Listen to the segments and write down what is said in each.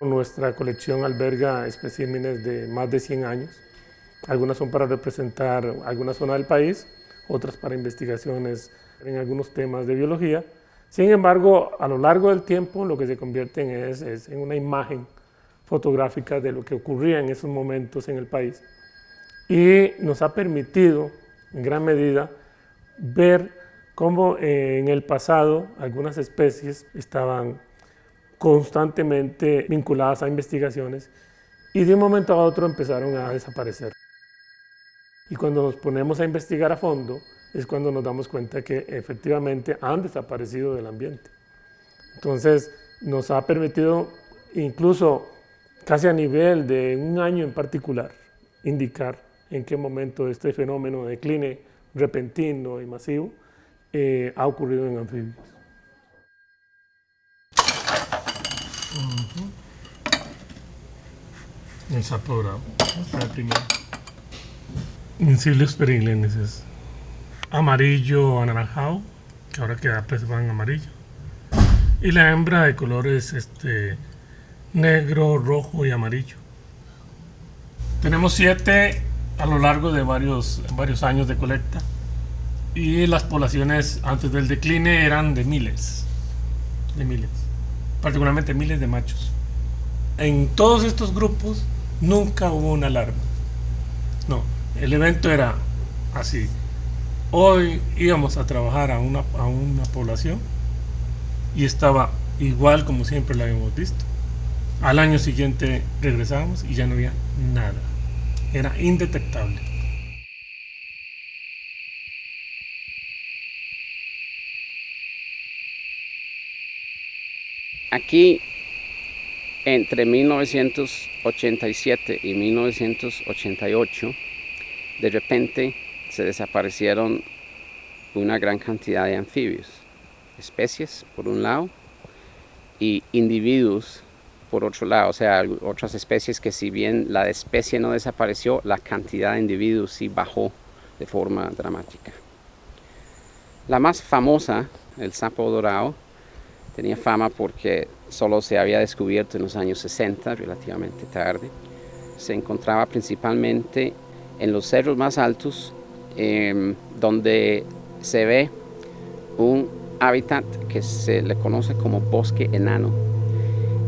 Nuestra colección alberga especímenes de más de 100 años. Algunas son para representar alguna zona del país, otras para investigaciones en algunos temas de biología. Sin embargo, a lo largo del tiempo lo que se convierten es en una imagen fotográfica de lo que ocurría en esos momentos en el país. Y nos ha permitido, en gran medida, ver cómo en el pasado algunas especies estaban constantemente vinculadas a investigaciones y de un momento a otro empezaron a desaparecer. Y cuando nos ponemos a investigar a fondo es cuando nos damos cuenta que efectivamente han desaparecido del ambiente. Entonces nos ha permitido incluso casi a nivel de un año en particular indicar en qué momento este fenómeno de decline repentino y masivo ha ocurrido en anfibios. El sapo dorado, el primero. Incilius peringlensis, amarillo anaranjado, que ahora queda preservado en amarillo. Y la hembra de colores negro, rojo y amarillo. Tenemos 7 a lo largo de varios años de colecta. Y las poblaciones antes del decline eran de miles, particularmente miles de machos. En todos estos grupos nunca hubo una alarma. No, el evento era así. Hoy íbamos a trabajar a una población y estaba igual como siempre la habíamos visto. Al año siguiente regresábamos y ya no había nada. Era indetectable. Aquí, entre 1987 y 1988, de repente se desaparecieron una gran cantidad de anfibios, especies por un lado y individuos por otro lado, o sea, otras especies que si bien la especie no desapareció, la cantidad de individuos sí bajó de forma dramática. La más famosa, el sapo dorado, tenía fama porque solo se había descubierto en los años 60, relativamente tarde. Se encontraba principalmente en los cerros más altos, donde se ve un hábitat que se le conoce como bosque enano.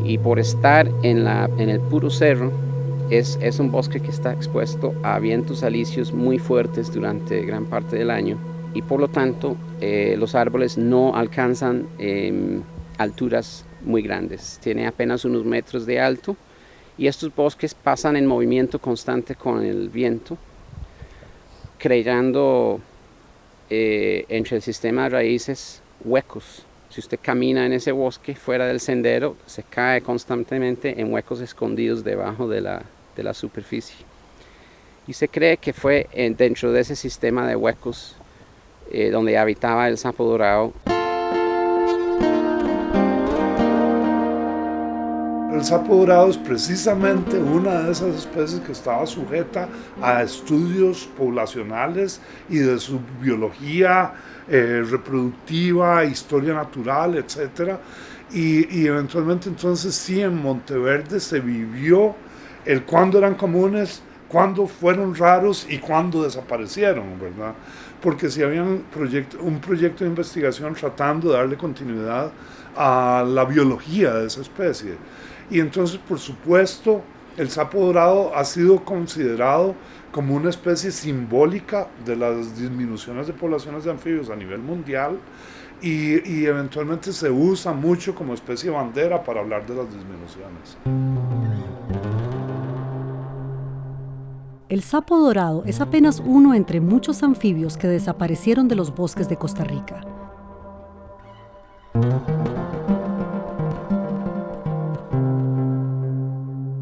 Y por estar en el puro cerro, es un bosque que está expuesto a vientos alisios muy fuertes durante gran parte del año. Y por lo tanto, los árboles no alcanzan alturas muy grandes, tiene apenas unos metros de alto y estos bosques pasan en movimiento constante con el viento, creando entre el sistema de raíces huecos. Si usted camina en ese bosque fuera del sendero, se cae constantemente en huecos escondidos debajo de la superficie. Y se cree que fue dentro de ese sistema de huecos donde habitaba el sapo dorado. El sapo dorado es precisamente una de esas especies que estaba sujeta a estudios poblacionales y de su biología reproductiva, historia natural, etc. Y eventualmente entonces sí en Monteverde se vivió el cuándo eran comunes, cuándo fueron raros y cuándo desaparecieron, ¿verdad? Porque si había un proyecto de investigación tratando de darle continuidad a la biología de esa especie. Y entonces, por supuesto, el sapo dorado ha sido considerado como una especie simbólica de las disminuciones de poblaciones de anfibios a nivel mundial y eventualmente se usa mucho como especie bandera para hablar de las disminuciones. El sapo dorado es apenas uno entre muchos anfibios que desaparecieron de los bosques de Costa Rica.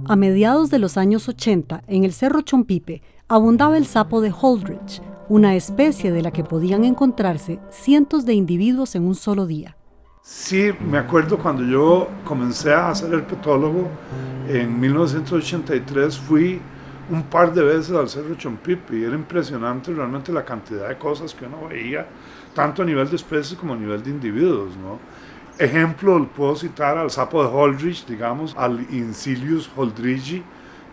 A mediados de los años 80, en el Cerro Chompipe, abundaba el sapo de Holdridge, una especie de la que podían encontrarse cientos de individuos en un solo día. Sí, me acuerdo cuando yo comencé a hacer el petólogo, en 1983 fui un par de veces al Cerro Chompipe y era impresionante realmente la cantidad de cosas que uno veía, tanto a nivel de especies como a nivel de individuos, ¿no? Ejemplo, puedo citar al sapo de Holdridge, digamos, al Incilius holdridgei,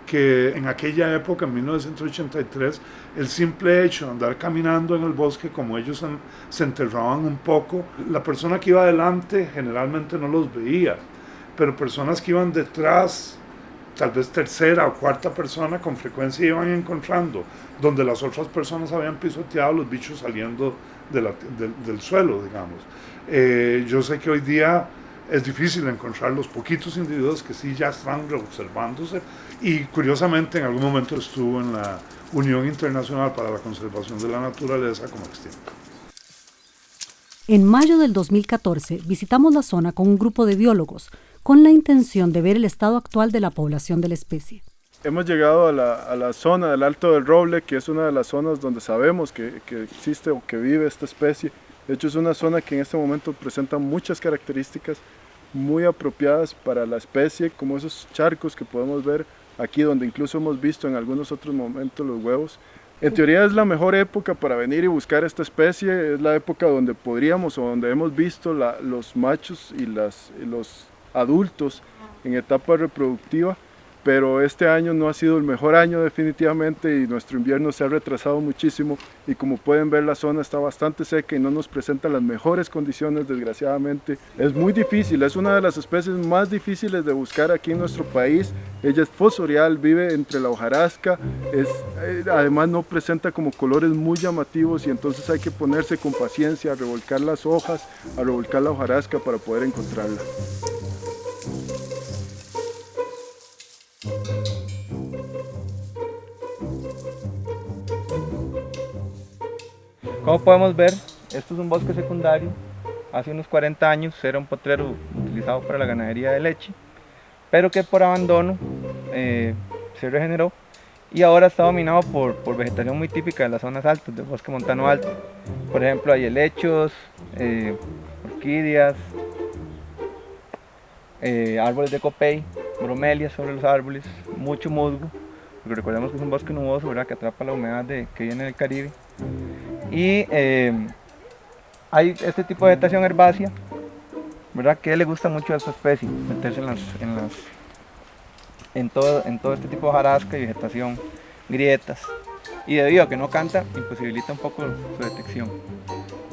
que en aquella época, en 1983, el simple hecho de andar caminando en el bosque, como ellos se enterraban un poco, la persona que iba adelante generalmente no los veía, pero personas que iban detrás, tal vez tercera o cuarta persona, con frecuencia iban encontrando donde las otras personas habían pisoteado los bichos saliendo del suelo, digamos. Yo sé que hoy día es difícil encontrar los poquitos individuos que sí ya están reobservándose, y curiosamente en algún momento estuvo en la Unión Internacional para la Conservación de la Naturaleza como extinto. En mayo del 2014 visitamos la zona con un grupo de biólogos con la intención de ver el estado actual de la población de la especie. Hemos llegado a la zona del Alto del Roble, que es una de las zonas donde sabemos que existe o que vive esta especie. De hecho, es una zona que en este momento presenta muchas características muy apropiadas para la especie, como esos charcos que podemos ver aquí, donde incluso hemos visto en algunos otros momentos los huevos. En teoría es la mejor época para venir y buscar esta especie, es la época donde podríamos o donde hemos visto los machos y los adultos en etapa reproductiva, pero este año no ha sido el mejor año definitivamente y nuestro invierno se ha retrasado muchísimo, y como pueden ver la zona está bastante seca y no nos presenta las mejores condiciones, desgraciadamente. Es muy difícil, es una de las especies más difíciles de buscar aquí en nuestro país. Ella es fosorial, vive entre la hojarasca, además no presenta como colores muy llamativos, y entonces hay que ponerse con paciencia a revolcar las hojas, a revolcar la hojarasca para poder encontrarla. Como podemos ver, esto es un bosque secundario. Hace unos 40 años era un potrero utilizado para la ganadería de leche, pero que por abandono se regeneró y ahora está dominado por vegetación muy típica de las zonas altas del bosque montano alto. Por ejemplo, hay helechos, orquídeas, árboles de copey, bromelias sobre los árboles, mucho musgo, porque recordemos que es un bosque nuboso, ¿verdad?, que atrapa la humedad que viene del Caribe. Y hay este tipo de vegetación herbácea, ¿verdad?, que le gusta mucho a esta especie, meterse en todo este tipo de hojarasca y vegetación, grietas, y debido a que no canta, imposibilita un poco su detección.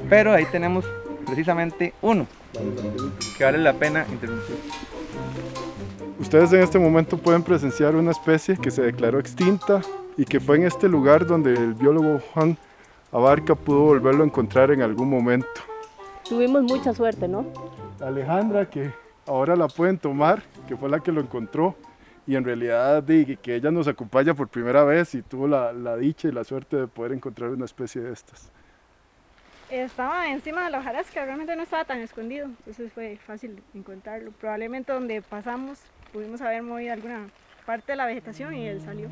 Pero ahí tenemos precisamente uno que vale la pena interrumpir. Ustedes en este momento pueden presenciar una especie que se declaró extinta y que fue en este lugar donde el biólogo Juan Abarca pudo volverlo a encontrar en algún momento. Tuvimos mucha suerte, ¿no? Alejandra, que ahora la pueden tomar, que fue la que lo encontró, y en realidad que ella nos acompaña por primera vez y tuvo la dicha y la suerte de poder encontrar una especie de estas. Estaba encima de la hojarasca, realmente no estaba tan escondido, entonces fue fácil encontrarlo. Probablemente donde pasamos pudimos haber movido alguna parte de la vegetación y él salió.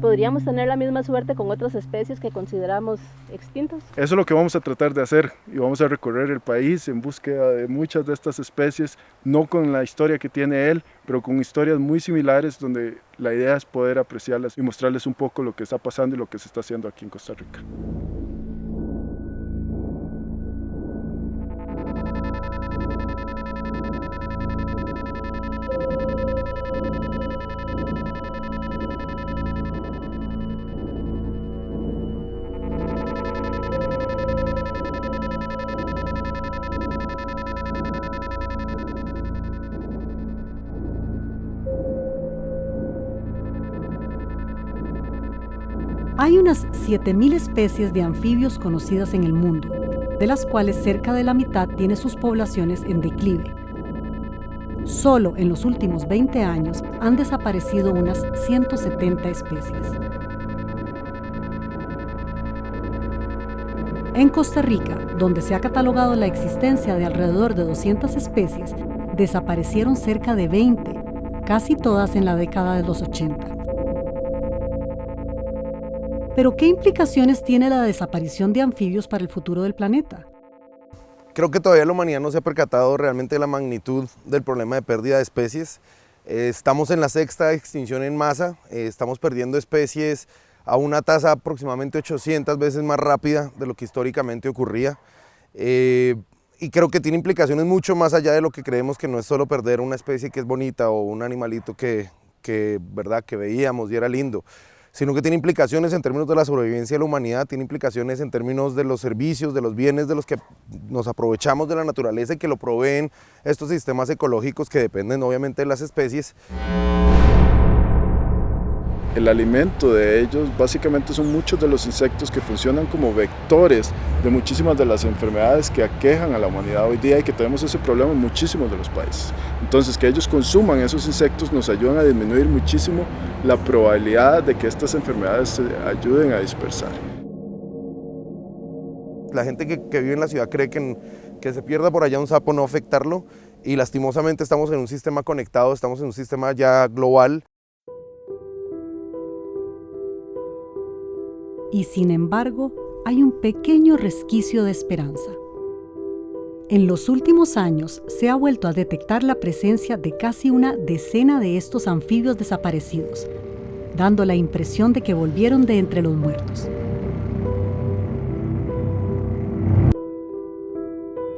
¿Podríamos tener la misma suerte con otras especies que consideramos extintas? Eso es lo que vamos a tratar de hacer, y vamos a recorrer el país en búsqueda de muchas de estas especies, no con la historia que tiene él, pero con historias muy similares, donde la idea es poder apreciarlas y mostrarles un poco lo que está pasando y lo que se está haciendo aquí en Costa Rica. Hay unas 7.000 especies de anfibios conocidas en el mundo, de las cuales cerca de la mitad tiene sus poblaciones en declive. Solo en los últimos 20 años han desaparecido unas 170 especies. En Costa Rica, donde se ha catalogado la existencia de alrededor de 200 especies, desaparecieron cerca de 20, casi todas en la década de los 80. ¿Pero qué implicaciones tiene la desaparición de anfibios para el futuro del planeta? Creo que todavía la humanidad no se ha percatado realmente de la magnitud del problema de pérdida de especies. Estamos en la 6ª extinción en masa, estamos perdiendo especies a una tasa aproximadamente 800 veces más rápida de lo que históricamente ocurría. y creo que tiene implicaciones mucho más allá de lo que creemos, que no es solo perder una especie que es bonita o un animalito que ¿verdad? Que veíamos y era lindo, sino que tiene implicaciones en términos de la sobrevivencia de la humanidad, tiene implicaciones en términos de los servicios, de los bienes de los que nos aprovechamos de la naturaleza y que lo proveen estos sistemas ecológicos que dependen obviamente de las especies. El alimento de ellos básicamente son muchos de los insectos que funcionan como vectores de muchísimas de las enfermedades que aquejan a la humanidad hoy día y que tenemos ese problema en muchísimos de los países. Entonces, que ellos consuman esos insectos nos ayudan a disminuir muchísimo la probabilidad de que estas enfermedades se ayuden a dispersar. La gente que vive en la ciudad cree que se pierda por allá un sapo no afectarlo, y lastimosamente estamos en un sistema conectado, estamos en un sistema ya global. Y sin embargo, hay un pequeño resquicio de esperanza. En los últimos años se ha vuelto a detectar la presencia de casi una decena de estos anfibios desaparecidos, dando la impresión de que volvieron de entre los muertos.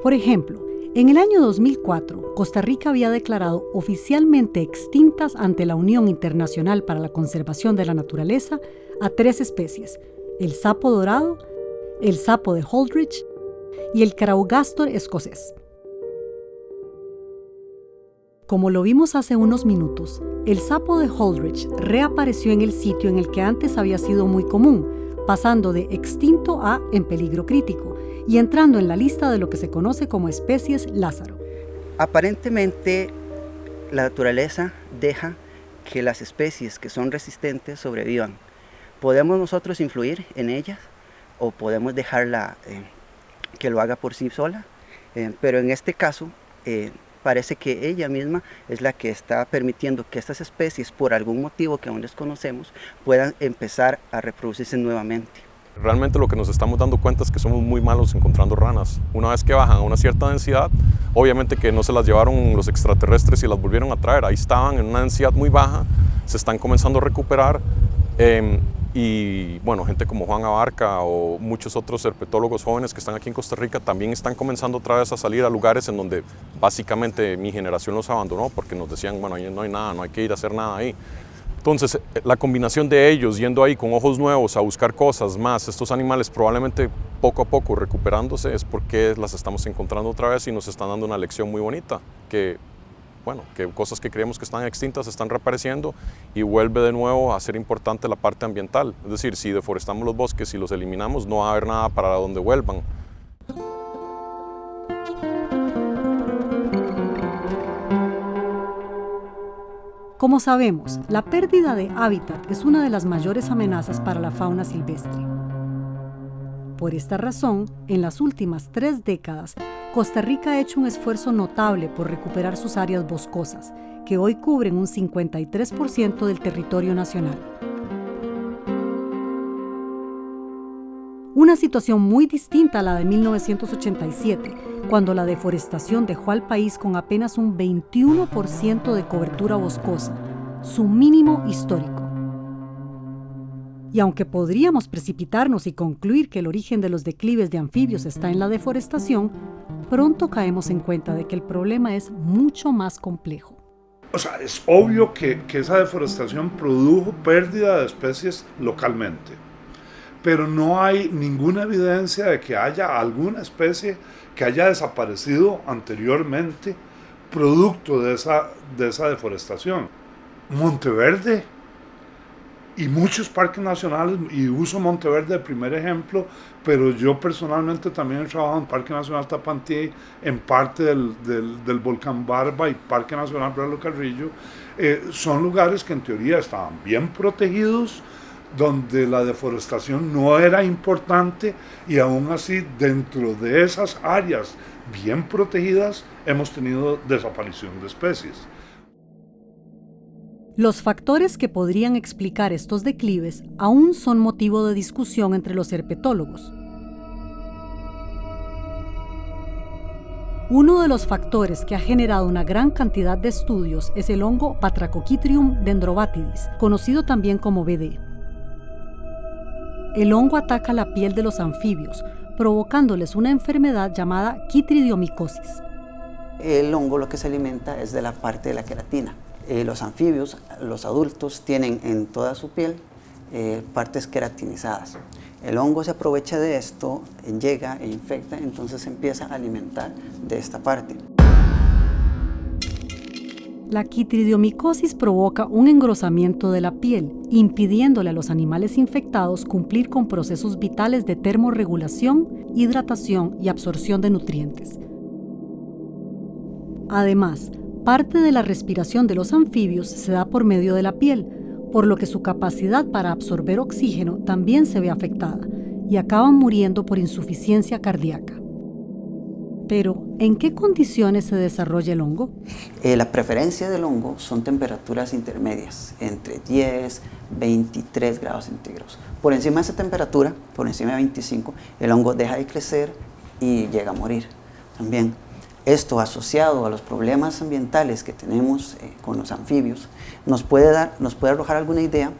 Por ejemplo, en el año 2004, Costa Rica había declarado oficialmente extintas ante la Unión Internacional para la Conservación de la Naturaleza a 3 especies: el sapo dorado, el sapo de Holdridge y el Craugastor escocés. Como lo vimos hace unos minutos, el sapo de Holdridge reapareció en el sitio en el que antes había sido muy común, pasando de extinto a en peligro crítico y entrando en la lista de lo que se conoce como especies Lázaro. Aparentemente, la naturaleza deja que las especies que son resistentes sobrevivan. ¿Podemos nosotros influir en ellas o podemos dejarla que lo haga por sí sola? Pero en este caso parece que ella misma es la que está permitiendo que estas especies, por algún motivo que aún desconocemos, puedan empezar a reproducirse nuevamente. Realmente lo que nos estamos dando cuenta es que somos muy malos encontrando ranas. Una vez que bajan a una cierta densidad, obviamente que no se las llevaron los extraterrestres y las volvieron a traer. Ahí estaban en una densidad muy baja, se están comenzando a recuperar. Y bueno, gente como Juan Abarca o muchos otros herpetólogos jóvenes que están aquí en Costa Rica también están comenzando otra vez a salir a lugares en donde básicamente mi generación los abandonó porque nos decían, bueno, ahí no hay nada, no hay que ir a hacer nada ahí. Entonces, la combinación de ellos yendo ahí con ojos nuevos a buscar cosas más, estos animales probablemente poco a poco recuperándose, es porque las estamos encontrando otra vez y nos están dando una lección muy bonita, que bueno, que cosas que creemos que están extintas están reapareciendo y vuelve de nuevo a ser importante la parte ambiental. Es decir, si deforestamos los bosques y los eliminamos, no va a haber nada para donde vuelvan. Como sabemos, la pérdida de hábitat es una de las mayores amenazas para la fauna silvestre. Por esta razón, en las últimas 3 décadas, Costa Rica ha hecho un esfuerzo notable por recuperar sus áreas boscosas, que hoy cubren un 53% del territorio nacional. Una situación muy distinta a la de 1987, cuando la deforestación dejó al país con apenas un 21% de cobertura boscosa, su mínimo histórico. Y aunque podríamos precipitarnos y concluir que el origen de los declives de anfibios está en la deforestación, pronto caemos en cuenta de que el problema es mucho más complejo. O sea, es obvio que esa deforestación produjo pérdida de especies localmente, pero no hay ninguna evidencia de que haya alguna especie que haya desaparecido anteriormente producto de esa deforestación. Monteverde y muchos parques nacionales, y uso Monteverde de primer ejemplo, pero yo personalmente también he trabajado en Parque Nacional Tapantí, en parte del Volcán Barba y Parque Nacional Bravo Carrillo. Son lugares que en teoría estaban bien protegidos, donde la deforestación no era importante, y aún así dentro de esas áreas bien protegidas hemos tenido desaparición de especies. Los factores que podrían explicar estos declives aún son motivo de discusión entre los herpetólogos. Uno de los factores que ha generado una gran cantidad de estudios es el hongo Batrachochytrium dendrobatidis, conocido también como BD. El hongo ataca la piel de los anfibios, provocándoles una enfermedad llamada quitridiomicosis. El hongo lo que se alimenta es de la parte de la queratina. Los anfibios, los adultos, tienen en toda su piel partes queratinizadas. El hongo se aprovecha de esto, llega e infecta, entonces se empieza a alimentar de esta parte. La quitridiomicosis provoca un engrosamiento de la piel, impidiéndole a los animales infectados cumplir con procesos vitales de termorregulación, hidratación y absorción de nutrientes. Además, parte de la respiración de los anfibios se da por medio de la piel, por lo que su capacidad para absorber oxígeno también se ve afectada y acaban muriendo por insuficiencia cardíaca. Pero, ¿en qué condiciones se desarrolla el hongo? La preferencia del hongo son temperaturas intermedias, entre 10 y 23 grados centígrados. Por encima de esa temperatura, por encima de 25, el hongo deja de crecer y llega a morir también. Esto, asociado a los problemas ambientales que tenemos con los anfibios, nos puede arrojar alguna idea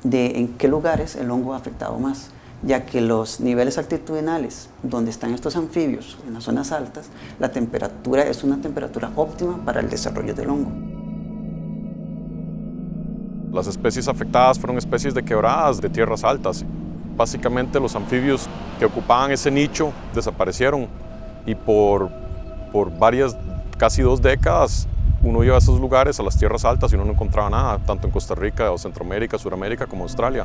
de en qué lugares el hongo ha afectado más, ya que los niveles altitudinales donde están estos anfibios, en las zonas altas, la temperatura es una temperatura óptima para el desarrollo del hongo. Las especies afectadas fueron especies de quebradas de tierras altas. Básicamente los anfibios que ocupaban ese nicho desaparecieron y por varias, casi 2 décadas, uno iba a esos lugares, a las tierras altas, y uno no encontraba nada, tanto en Costa Rica o Centroamérica, Suramérica como Australia.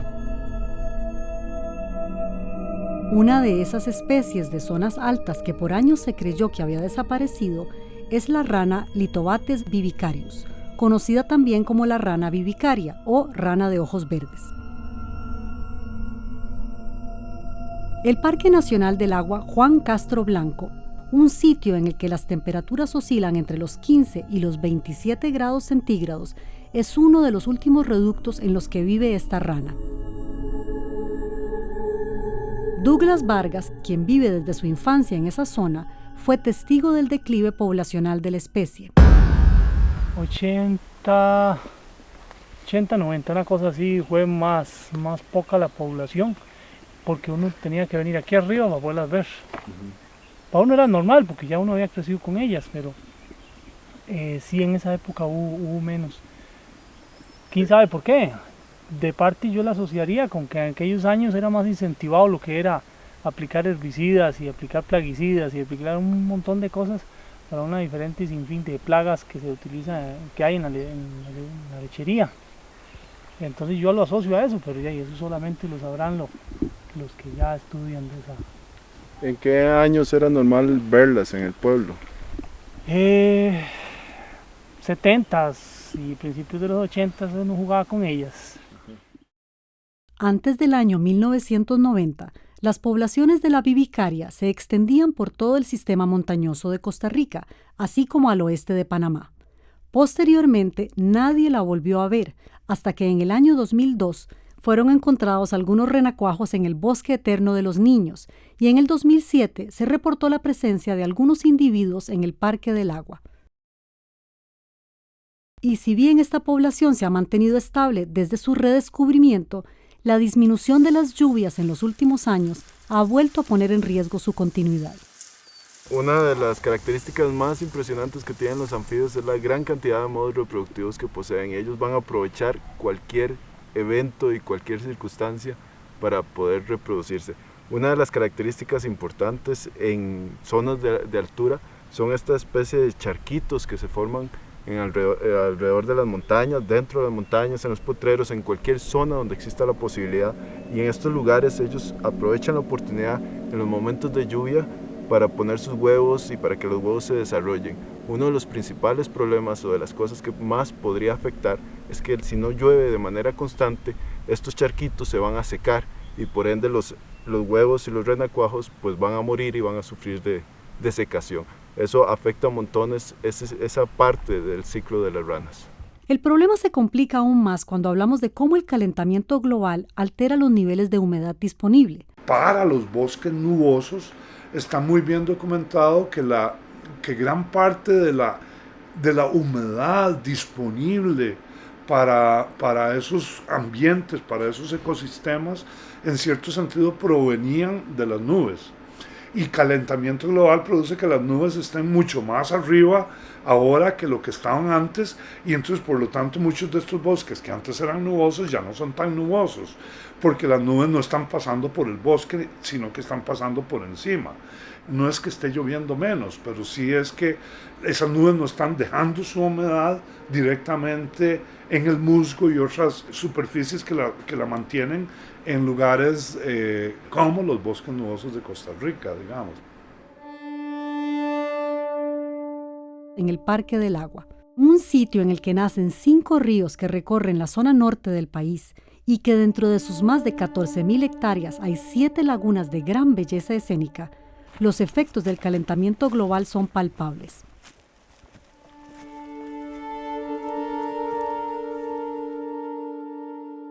Una de esas especies de zonas altas que por años se creyó que había desaparecido es la rana Lithobates vivicarius, conocida también como la rana vivicaria o rana de ojos verdes. El Parque Nacional del Agua Juan Castro Blanco, un sitio en el que las temperaturas oscilan entre los 15 y los 27 grados centígrados, es uno de los últimos reductos en los que vive esta rana. Douglas Vargas, quien vive desde su infancia en esa zona, fue testigo del declive poblacional de la especie. 80, 90, una cosa así, fue más poca la población, porque uno tenía que venir aquí arriba para poderlas ver. Para uno era normal, porque ya uno había crecido con ellas, pero sí, en esa época hubo menos. ¿Quién sabe por qué? De parte yo la asociaría con que en aquellos años era más incentivado lo que era aplicar herbicidas y aplicar plaguicidas y aplicar un montón de cosas para una diferente sinfín de plagas que se utiliza, que hay en la lechería. Entonces yo lo asocio a eso, pero ya eso solamente lo sabrán los que ya estudian de esa. ¿En qué años era normal verlas en el pueblo? 70s y principios de los 80s uno jugaba con ellas. Antes del año 1990, las poblaciones de la vivicaria se extendían por todo el sistema montañoso de Costa Rica, así como al oeste de Panamá. Posteriormente, nadie la volvió a ver, hasta que en el año 2002 fueron encontrados algunos renacuajos en el Bosque Eterno de los Niños, y en el 2007 se reportó la presencia de algunos individuos en el Parque del Agua. Y si bien esta población se ha mantenido estable desde su redescubrimiento, la disminución de las lluvias en los últimos años ha vuelto a poner en riesgo su continuidad. Una de las características más impresionantes que tienen los anfibios es la gran cantidad de modos reproductivos que poseen. Ellos van a aprovechar cualquier evento y cualquier circunstancia para poder reproducirse. Una de las características importantes en zonas de altura son esta especie de charquitos que se forman alrededor de las montañas, dentro de las montañas, en los potreros, en cualquier zona donde exista la posibilidad, y en estos lugares ellos aprovechan la oportunidad en los momentos de lluvia para poner sus huevos y para que los huevos se desarrollen. Uno de los principales problemas o de las cosas que más podría afectar es que si no llueve de manera constante, estos charquitos se van a secar y por ende los huevos y los renacuajos pues van a morir y van a sufrir de secación. Eso afecta a montones esa parte del ciclo de las ranas. El problema se complica aún más cuando hablamos de cómo el calentamiento global altera los niveles de humedad disponible. Para los bosques nubosos está muy bien documentado que gran parte de la humedad disponible para esos ambientes, para esos ecosistemas, en cierto sentido provenían de las nubes. y calentamiento global produce que las nubes estén mucho más arriba ahora que lo que estaban antes, y entonces por lo tanto muchos de estos bosques que antes eran nubosos ya no son tan nubosos, porque las nubes no están pasando por el bosque, sino que están pasando por encima. No es que esté lloviendo menos, pero sí es que esas nubes no están dejando su humedad directamente en el musgo y otras superficies que la mantienen en lugares como los bosques nubosos de Costa Rica, digamos. En el Parque del Agua, un sitio en el que nacen 5 ríos que recorren la zona norte del país y que dentro de sus más de 14.000 hectáreas hay 7 lagunas de gran belleza escénica, los efectos del calentamiento global son palpables.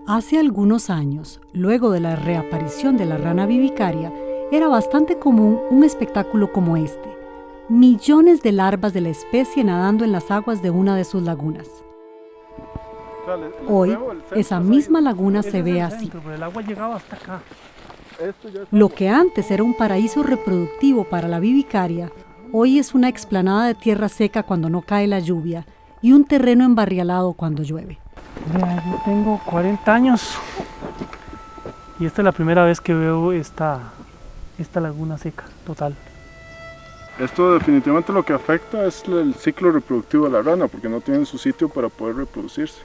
Hace algunos años, luego de la reaparición de la rana vivicaria, era bastante común un espectáculo como este: millones de larvas de la especie nadando en las aguas de una de sus lagunas. Hoy, esa misma laguna se ve así. El agua llegaba hasta acá. Lo que antes era un paraíso reproductivo para la vivicaria, hoy es una explanada de tierra seca cuando no cae la lluvia y un terreno embarrialado cuando llueve. Mira, yo tengo 40 años y esta es la primera vez que veo esta laguna seca, total. Esto definitivamente lo que afecta es el ciclo reproductivo de la rana, porque no tienen su sitio para poder reproducirse.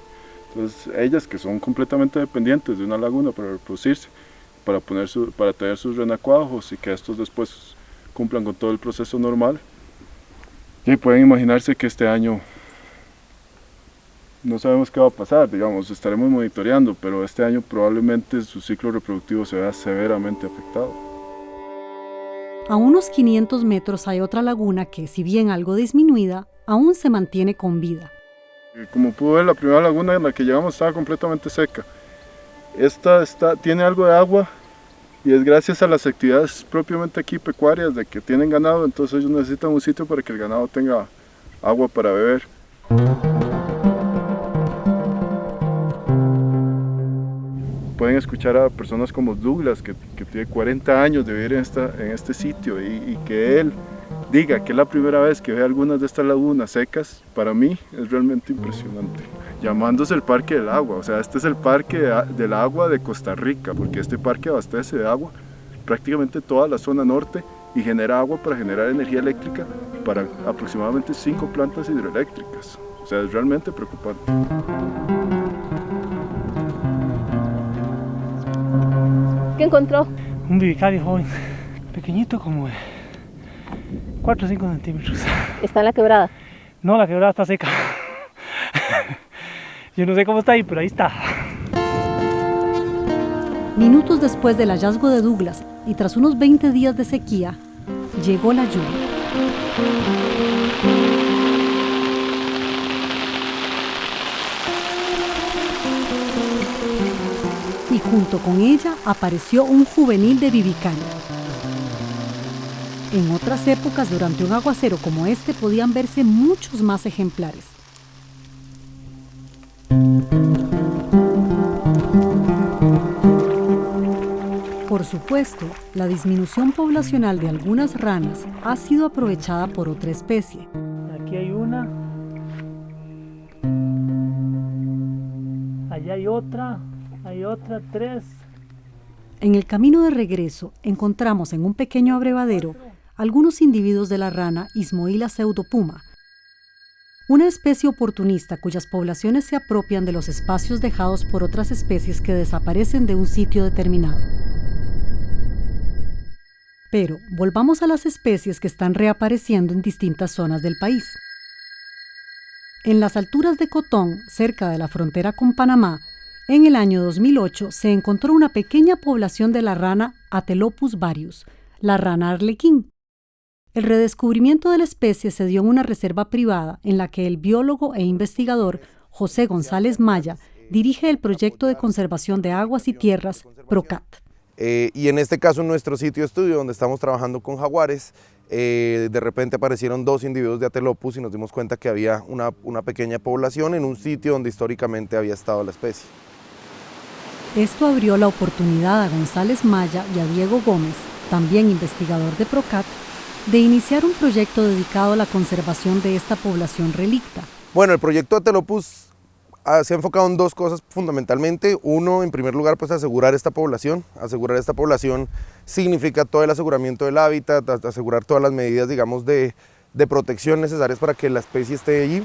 Entonces ellas, que son completamente dependientes de una laguna para reproducirse, para tener sus renacuajos y que estos después cumplan con todo el proceso normal, y pueden imaginarse que este año no sabemos qué va a pasar, digamos, estaremos monitoreando, pero este año probablemente su ciclo reproductivo se vea severamente afectado. A unos 500 metros hay otra laguna que, si bien algo disminuida, aún se mantiene con vida. Como pudo ver, la primera laguna en la que llegamos estaba completamente seca. Esta tiene algo de agua y es gracias a las actividades propiamente aquí pecuarias de que tienen ganado, entonces ellos necesitan un sitio para que el ganado tenga agua para beber. Pueden escuchar a personas como Douglas, que tiene 40 años de vivir en este sitio y que él diga que es la primera vez que ve algunas de estas lagunas secas, para mí es realmente impresionante. Llamándose el Parque del Agua, o sea, este es el Parque del Agua de Costa Rica, porque este parque abastece de agua prácticamente toda la zona norte y genera agua para generar energía eléctrica para aproximadamente 5 plantas hidroeléctricas. O sea, es realmente preocupante. ¿Qué encontró? Un vivicario joven, pequeñito, como de 4 o 5 centímetros. ¿Está en la quebrada? No, la quebrada está seca. Yo no sé cómo está ahí, pero ahí está. Minutos después del hallazgo de Douglas y tras unos 20 días de sequía, llegó la lluvia. Y junto con ella apareció un juvenil de vivicaria. En otras épocas, durante un aguacero como este, podían verse muchos más ejemplares. Por supuesto, la disminución poblacional de algunas ranas ha sido aprovechada por otra especie. Aquí hay una. Allá hay otra, 3. En el camino de regreso, encontramos en un pequeño abrevadero algunos individuos de la rana Ismoila pseudopuma, una especie oportunista cuyas poblaciones se apropian de los espacios dejados por otras especies que desaparecen de un sitio determinado. Pero volvamos a las especies que están reapareciendo en distintas zonas del país. En las alturas de Cotón, cerca de la frontera con Panamá, en el año 2008 se encontró una pequeña población de la rana Atelopus varius, la rana arlequín. El redescubrimiento de la especie se dio en una reserva privada en la que el biólogo e investigador José González Maya dirige el proyecto de conservación de aguas y tierras PROCAT. Y en este caso en nuestro sitio de estudio donde estamos trabajando con jaguares, de repente aparecieron 2 individuos de Atelopus y nos dimos cuenta que había una pequeña población en un sitio donde históricamente había estado la especie. Esto abrió la oportunidad a González Maya y a Diego Gómez también investigador de PROCAT, de iniciar un proyecto dedicado a la conservación de esta población relicta. Bueno, el proyecto Atelopus se ha enfocado en dos cosas fundamentalmente. Uno, en primer lugar, pues asegurar esta población. Asegurar esta población significa todo el aseguramiento del hábitat, asegurar todas las medidas, digamos, de protección necesarias para que la especie esté allí.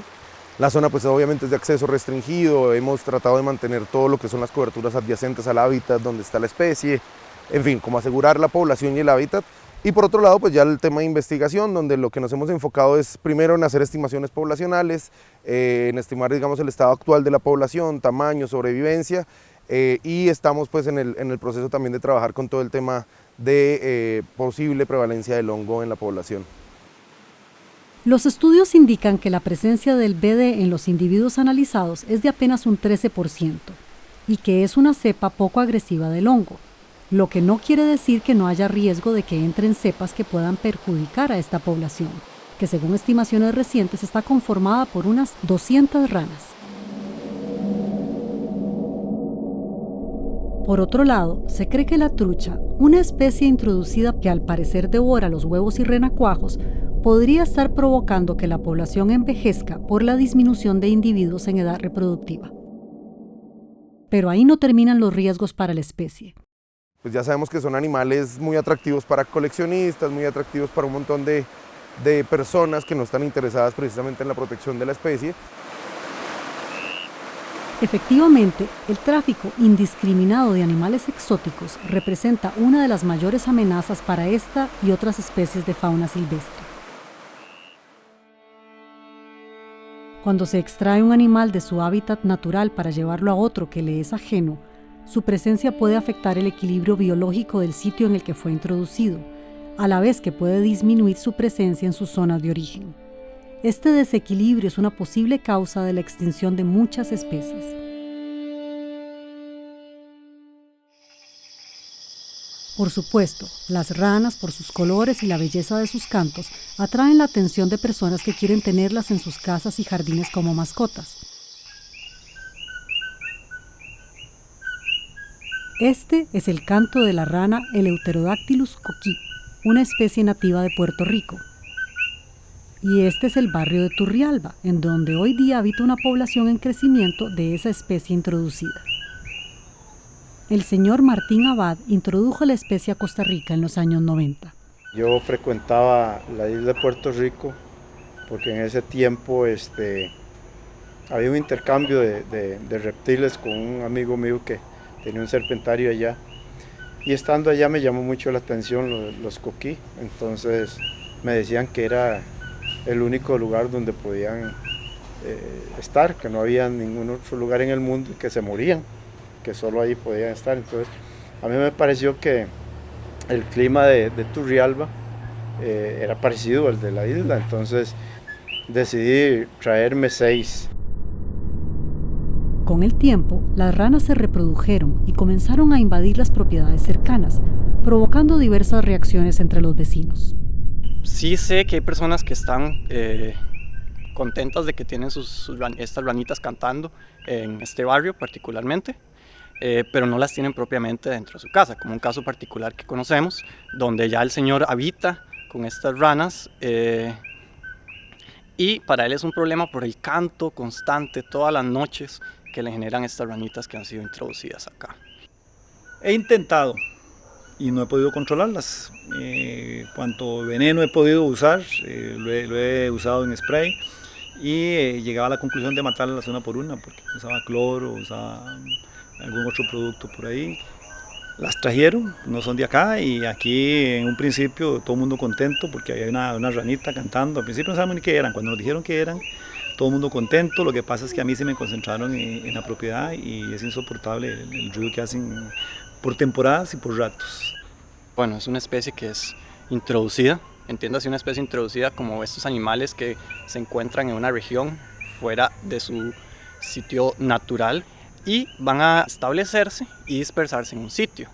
La zona pues obviamente es de acceso restringido, hemos tratado de mantener todo lo que son las coberturas adyacentes al hábitat donde está la especie, en fin, como asegurar la población y el hábitat. Y por otro lado, pues ya el tema de investigación, donde lo que nos hemos enfocado es primero en hacer estimaciones poblacionales, en estimar, digamos, el estado actual de la población, tamaño, sobrevivencia, y estamos pues en el proceso también de trabajar con todo el tema de posible prevalencia del hongo en la población. Los estudios indican que la presencia del BD en los individuos analizados es de apenas un 13% y que es una cepa poco agresiva del hongo, lo que no quiere decir que no haya riesgo de que entren cepas que puedan perjudicar a esta población, que según estimaciones recientes está conformada por unas 200 ranas. Por otro lado, se cree que la trucha, una especie introducida que al parecer devora los huevos y renacuajos, podría estar provocando que la población envejezca por la disminución de individuos en edad reproductiva. Pero ahí no terminan los riesgos para la especie. Pues ya sabemos que son animales muy atractivos para coleccionistas, muy atractivos para un montón de personas que no están interesadas precisamente en la protección de la especie. Efectivamente, el tráfico indiscriminado de animales exóticos representa una de las mayores amenazas para esta y otras especies de fauna silvestre. Cuando se extrae un animal de su hábitat natural para llevarlo a otro que le es ajeno, su presencia puede afectar el equilibrio biológico del sitio en el que fue introducido, a la vez que puede disminuir su presencia en sus zonas de origen. Este desequilibrio es una posible causa de la extinción de muchas especies. Por supuesto, las ranas, por sus colores y la belleza de sus cantos, atraen la atención de personas que quieren tenerlas en sus casas y jardines como mascotas. Este es el canto de la rana Eleuterodactylus coqui, una especie nativa de Puerto Rico. Y este es el barrio de Turrialba, en donde hoy día habita una población en crecimiento de esa especie introducida. El señor Martín Abad introdujo la especie a Costa Rica en los años 90. Yo frecuentaba la isla de Puerto Rico porque en ese tiempo había un intercambio de reptiles con un amigo mío que tenía un serpentario allá. Y estando allá me llamó mucho la atención los coquí, entonces me decían que era el único lugar donde podían estar, que no había ningún otro lugar en el mundo y que se morían, que solo ahí podían estar. Entonces a mí me pareció que el clima de Turrialba era parecido al de la isla, entonces decidí traerme 6. Con el tiempo, las ranas se reprodujeron y comenzaron a invadir las propiedades cercanas, provocando diversas reacciones entre los vecinos. Sí sé que hay personas que están contentas de que tienen estas ranitas cantando en este barrio particularmente, pero no las tienen propiamente dentro de su casa, como un caso particular que conocemos, donde ya el señor habita con estas ranas y para él es un problema por el canto constante todas las noches que le generan estas ranitas que han sido introducidas acá. He intentado y no he podido controlarlas. Cuanto veneno he podido usar, lo he usado en spray y llegaba a la conclusión de matarlas una por una porque usaba cloro, usaba algún otro producto por ahí. Las trajeron, no son de acá, y aquí en un principio todo el mundo contento porque había una ranita cantando. Al principio no sabíamos ni qué eran, cuando nos dijeron que eran, todo el mundo contento. Lo que pasa es que a mí se me concentraron en la propiedad y es insoportable el ruido que hacen por temporadas y por ratos. Bueno, es una especie que es introducida, entiéndase una especie introducida como estos animales que se encuentran en una región fuera de su sitio natural y van a establecerse y dispersarse en un sitio.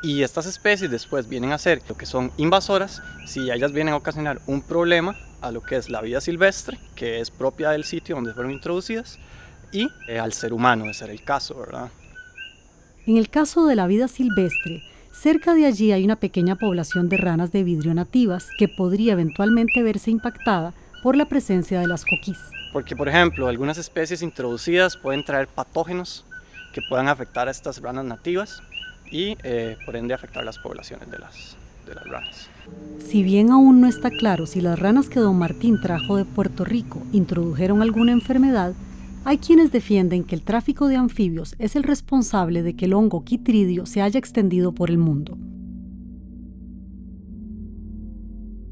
Y estas especies después vienen a ser lo que son invasoras si ellas vienen a ocasionar un problema a lo que es la vida silvestre, que es propia del sitio donde fueron introducidas, y al ser humano, de ser el caso, ¿verdad? En el caso de la vida silvestre, Cerca de allí hay una pequeña población de ranas de vidrio nativas que podría eventualmente verse impactada por la presencia de las coquís. Porque, por ejemplo, algunas especies introducidas pueden traer patógenos que puedan afectar a estas ranas nativas y, por ende, afectar las poblaciones de las ranas. Si bien aún no está claro si las ranas que don Martín trajo de Puerto Rico introdujeron alguna enfermedad, hay quienes defienden que el tráfico de anfibios es el responsable de que el hongo Chytridio se haya extendido por el mundo.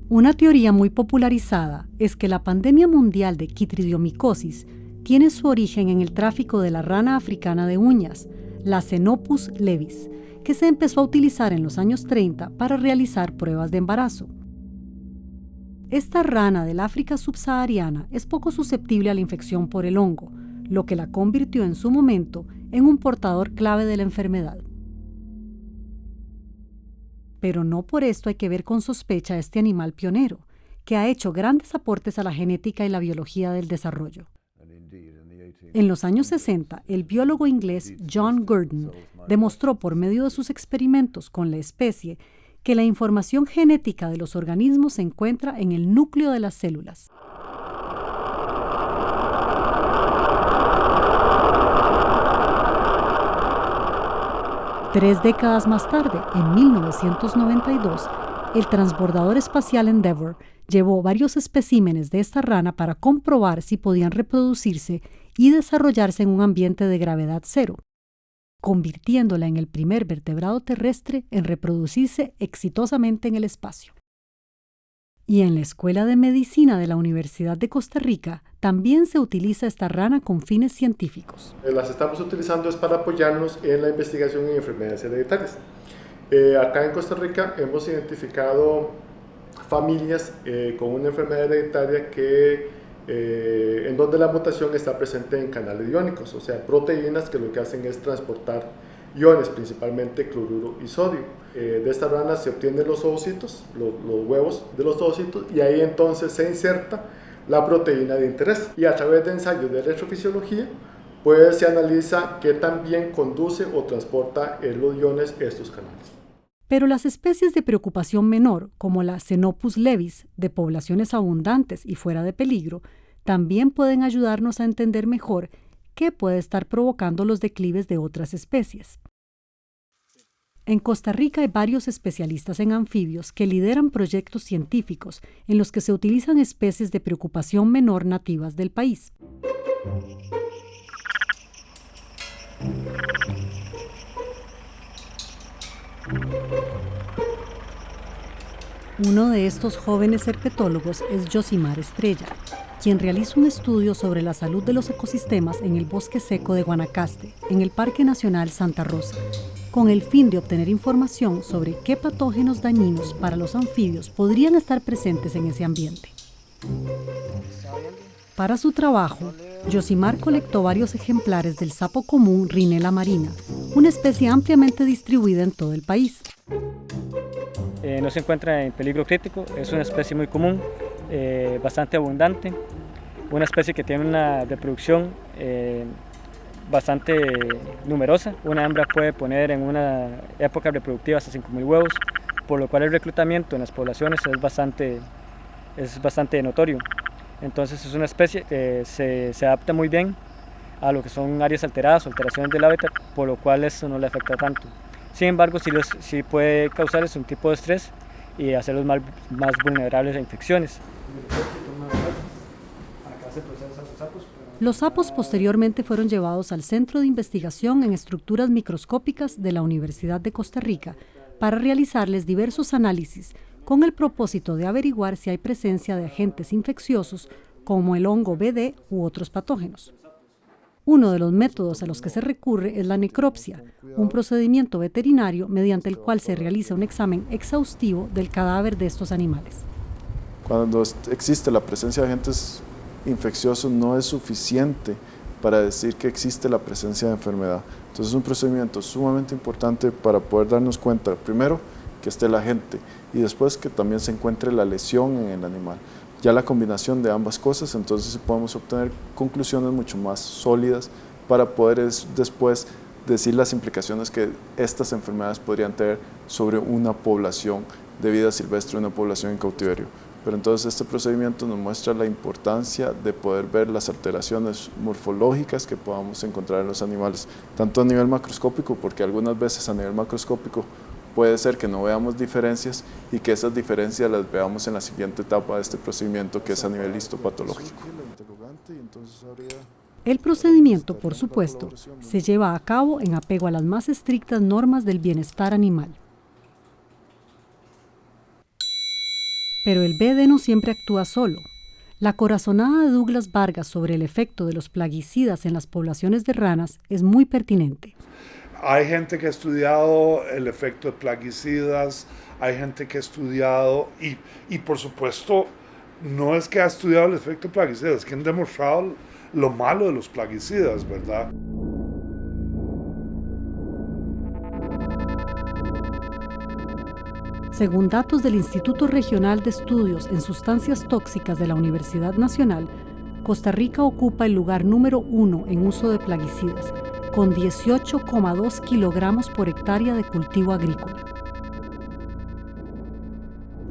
Una teoría muy popularizada es que la pandemia mundial de Chytridiomicosis tiene su origen en el tráfico de la rana africana de uñas, la Xenopus levis, que se empezó a utilizar en los años 30 para realizar pruebas de embarazo. Esta rana del África subsahariana es poco susceptible a la infección por el hongo, lo que la convirtió en su momento en un portador clave de la enfermedad. Pero no por esto hay que ver con sospecha a este animal pionero, que ha hecho grandes aportes a la genética y la biología del desarrollo. En los años 60, el biólogo inglés John Gurdon demostró por medio de sus experimentos con la especie que la información genética de los organismos se encuentra en el núcleo de las células. Tres décadas más tarde, en 1992, el transbordador espacial Endeavour llevó varios especímenes de esta rana para comprobar si podían reproducirse y desarrollarse en un ambiente de gravedad cero, convirtiéndola en el primer vertebrado terrestre en reproducirse exitosamente en el espacio. Y en la Escuela de Medicina de la Universidad de Costa Rica también se utiliza esta rana con fines científicos. Las estamos utilizando es para apoyarnos en la investigación en enfermedades hereditarias. Acá en Costa Rica hemos identificado familias con una enfermedad hereditaria en donde la mutación está presente en canales iónicos, o sea, proteínas que lo que hacen es transportar iones, principalmente cloruro y sodio. De esta rana se obtienen los ovocitos, los huevos de los ovocitos, y ahí entonces se inserta la proteína de interés. Y a través de ensayos de electrofisiología, pues se analiza qué tan bien conduce o transporta los iones estos canales. Pero las especies de preocupación menor, como la Xenopus levis, de poblaciones abundantes y fuera de peligro, también pueden ayudarnos a entender mejor qué puede estar provocando los declives de otras especies. En Costa Rica hay varios especialistas en anfibios que lideran proyectos científicos en los que se utilizan especies de preocupación menor nativas del país. Uno de estos jóvenes herpetólogos es Yosimar Estrella, quien realiza un estudio sobre la salud de los ecosistemas en el bosque seco de Guanacaste, en el Parque Nacional Santa Rosa, con el fin de obtener información sobre qué patógenos dañinos para los anfibios podrían estar presentes en ese ambiente. Para su trabajo, Yosimar colectó varios ejemplares del sapo común Rhinella marina, una especie ampliamente distribuida en todo el país. No se encuentra en peligro crítico, es una especie muy común, bastante abundante, una especie que tiene una reproducción bastante numerosa. Una hembra puede poner en una época reproductiva hasta 5.000 huevos, por lo cual el reclutamiento en las poblaciones es bastante notorio. Entonces es una especie que se adapta muy bien a lo que son áreas alteradas o alteraciones del hábitat, por lo cual eso no le afecta tanto. Sin embargo, sí puede causarles un tipo de estrés y hacerlos más vulnerables a infecciones. Los sapos posteriormente fueron llevados al Centro de Investigación en Estructuras Microscópicas de la Universidad de Costa Rica para realizarles diversos análisis con el propósito de averiguar si hay presencia de agentes infecciosos como el hongo BD u otros patógenos. Uno de los métodos a los que se recurre es la necropsia, un procedimiento veterinario mediante el cual se realiza un examen exhaustivo del cadáver de estos animales. Cuando existe la presencia de agentes infecciosos no es suficiente para decir que existe la presencia de enfermedad. Entonces es un procedimiento sumamente importante para poder darnos cuenta, primero, que esté el agente y después que también se encuentre la lesión en el animal. Ya la combinación de ambas cosas, entonces podemos obtener conclusiones mucho más sólidas para poder después decir las implicaciones que estas enfermedades podrían tener sobre una población de vida silvestre, una población en cautiverio. Pero entonces este procedimiento nos muestra la importancia de poder ver las alteraciones morfológicas que podamos encontrar en los animales, tanto a nivel macroscópico, porque algunas veces a nivel macroscópico puede ser que no veamos diferencias y que esas diferencias las veamos en la siguiente etapa de este procedimiento, que es a nivel histopatológico. El procedimiento, por supuesto, se lleva a cabo en apego a las más estrictas normas del bienestar animal. Pero el BD no siempre actúa solo. La corazonada de Douglas Vargas sobre el efecto de los plaguicidas en las poblaciones de ranas es muy pertinente. Hay gente que ha estudiado el efecto de plaguicidas, hay gente que ha estudiado, y por supuesto, no es que ha estudiado el efecto de plaguicidas, es que han demostrado lo malo de los plaguicidas, ¿verdad? Según datos del Instituto Regional de Estudios en Sustancias Tóxicas de la Universidad Nacional, Costa Rica ocupa el lugar número 1 en uso de plaguicidas, con 18,2 kilogramos por hectárea de cultivo agrícola.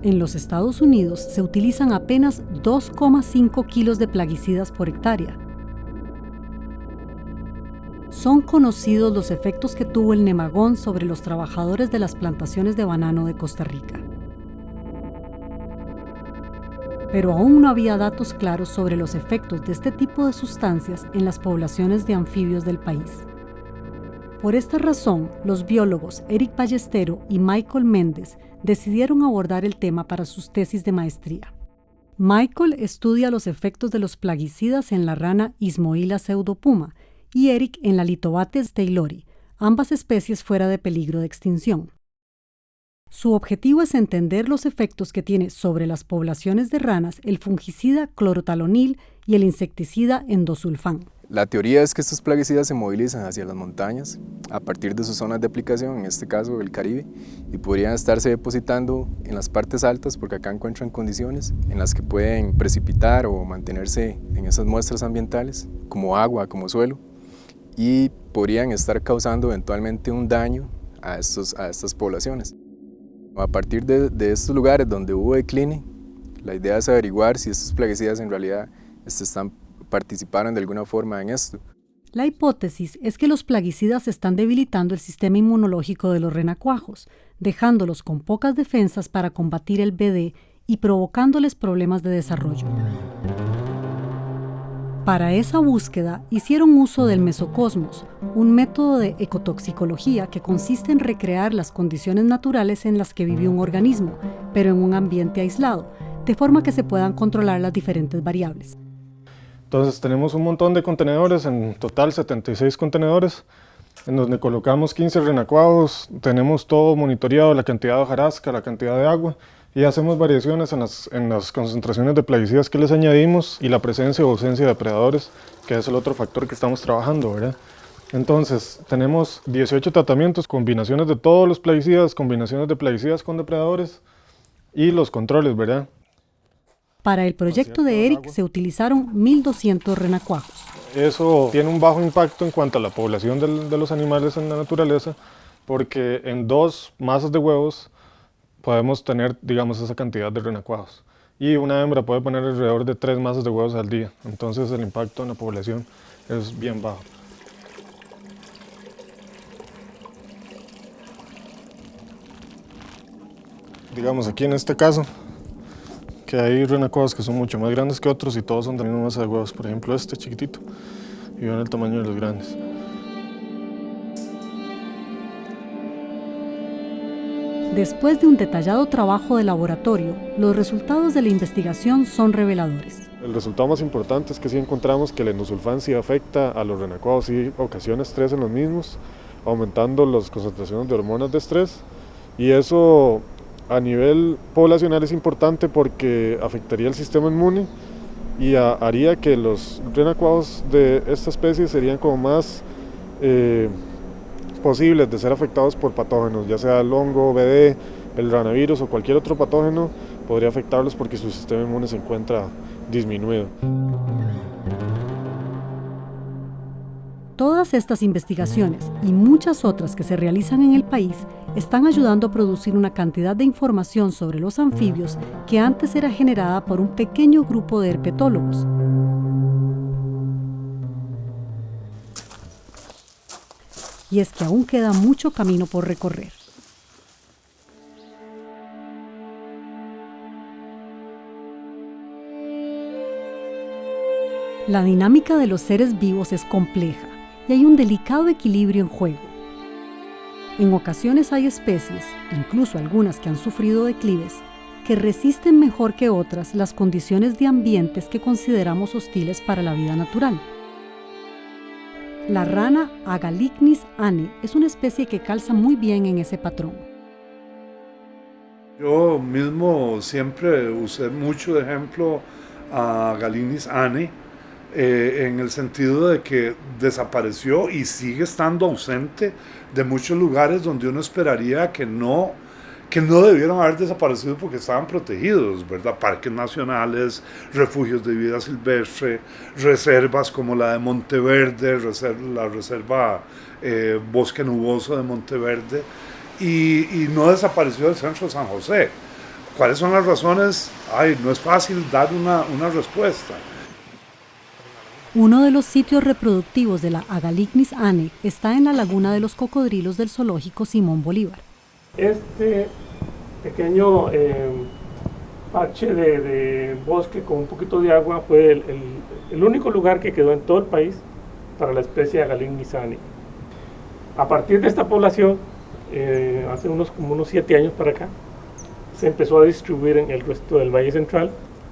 En los Estados Unidos se utilizan apenas 2,5 kilos de plaguicidas por hectárea. Son conocidos los efectos que tuvo el nemagón sobre los trabajadores de las plantaciones de banano de Costa Rica. Pero aún no había datos claros sobre los efectos de este tipo de sustancias en las poblaciones de anfibios del país. Por esta razón, los biólogos Eric Ballestero y Michael Méndez decidieron abordar el tema para sus tesis de maestría. Michael estudia los efectos de los plaguicidas en la rana Ismoila pseudopuma y Eric en la Litobates taylori, ambas especies fuera de peligro de extinción. Su objetivo es entender los efectos que tiene sobre las poblaciones de ranas el fungicida clorotalonil y el insecticida endosulfán. La teoría es que estos plaguicidas se movilizan hacia las montañas a partir de sus zonas de aplicación, en este caso el Caribe, y podrían estarse depositando en las partes altas porque acá encuentran condiciones en las que pueden precipitar o mantenerse en esas muestras ambientales, como agua, como suelo, y podrían estar causando eventualmente un daño a estas poblaciones. A partir de estos lugares donde hubo decline, la idea es averiguar si estos plaguicidas en realidad participaron de alguna forma en esto. La hipótesis es que los plaguicidas están debilitando el sistema inmunológico de los renacuajos, dejándolos con pocas defensas para combatir el BD y provocándoles problemas de desarrollo. Para esa búsqueda hicieron uso del mesocosmos, un método de ecotoxicología que consiste en recrear las condiciones naturales en las que vive un organismo, pero en un ambiente aislado, de forma que se puedan controlar las diferentes variables. Entonces tenemos un montón de contenedores, en total 76 contenedores, en donde colocamos 15 renacuajos, tenemos todo monitoreado, la cantidad de hojarasca, la cantidad de agua, y hacemos variaciones en las concentraciones de plaguicidas que les añadimos y la presencia o ausencia de depredadores, que es el otro factor que estamos trabajando, ¿verdad? Entonces, tenemos 18 tratamientos, combinaciones de todos los plaguicidas, combinaciones de plaguicidas con depredadores y los controles, ¿verdad? Para el proyecto de Eric se utilizaron 1.200 renacuajos. Eso tiene un bajo impacto en cuanto a la población de los animales en la naturaleza, porque en 2 masas de huevos podemos tener, digamos, esa cantidad de renacuajos. Y una hembra puede poner alrededor de 3 masas de huevos al día. Entonces el impacto en la población es bien bajo. Digamos, aquí en este caso, que hay renacuajos que son mucho más grandes que otros y todos son de la misma masa de huevos. Por ejemplo, este chiquitito, y ven el tamaño de los grandes. Después de un detallado trabajo de laboratorio, los resultados de la investigación son reveladores. El resultado más importante es que sí encontramos que el endosulfán sí afecta a los renacuajos, sí ocasiona estrés en los mismos, aumentando las concentraciones de hormonas de estrés, y eso a nivel poblacional es importante porque afectaría el sistema inmune y haría que los renacuajos de esta especie serían como más posibles de ser afectados por patógenos, ya sea el hongo, BD, el ranavirus o cualquier otro patógeno, podría afectarlos porque su sistema inmune se encuentra disminuido. Todas estas investigaciones y muchas otras que se realizan en el país están ayudando a producir una cantidad de información sobre los anfibios que antes era generada por un pequeño grupo de herpetólogos. Y es que aún queda mucho camino por recorrer. La dinámica de los seres vivos es compleja y hay un delicado equilibrio en juego. En ocasiones hay especies, incluso algunas que han sufrido declives, que resisten mejor que otras las condiciones de ambientes que consideramos hostiles para la vida natural. La rana Agalicnis ane es una especie que calza muy bien en ese patrón. Yo mismo siempre usé mucho de ejemplo a Agalicnis ane, en el sentido de que desapareció y sigue estando ausente de muchos lugares donde uno esperaría que no debieron haber desaparecido porque estaban protegidos, ¿verdad? Parques nacionales, refugios de vida silvestre, reservas como la de Monteverde, la reserva Bosque Nuboso de Monteverde, y no desapareció del centro de San José. ¿Cuáles son las razones? No es fácil dar una respuesta. Uno de los sitios reproductivos de la Agalicnis ane está en la Laguna de los Cocodrilos del Zoológico Simón Bolívar. Este pequeño parche de bosque con un poquito de agua fue el único lugar que quedó en todo el país para la especie Agalicnis ane. A partir de esta población, hace unos 7 años para acá, se empezó a distribuir en el resto del Valle Central,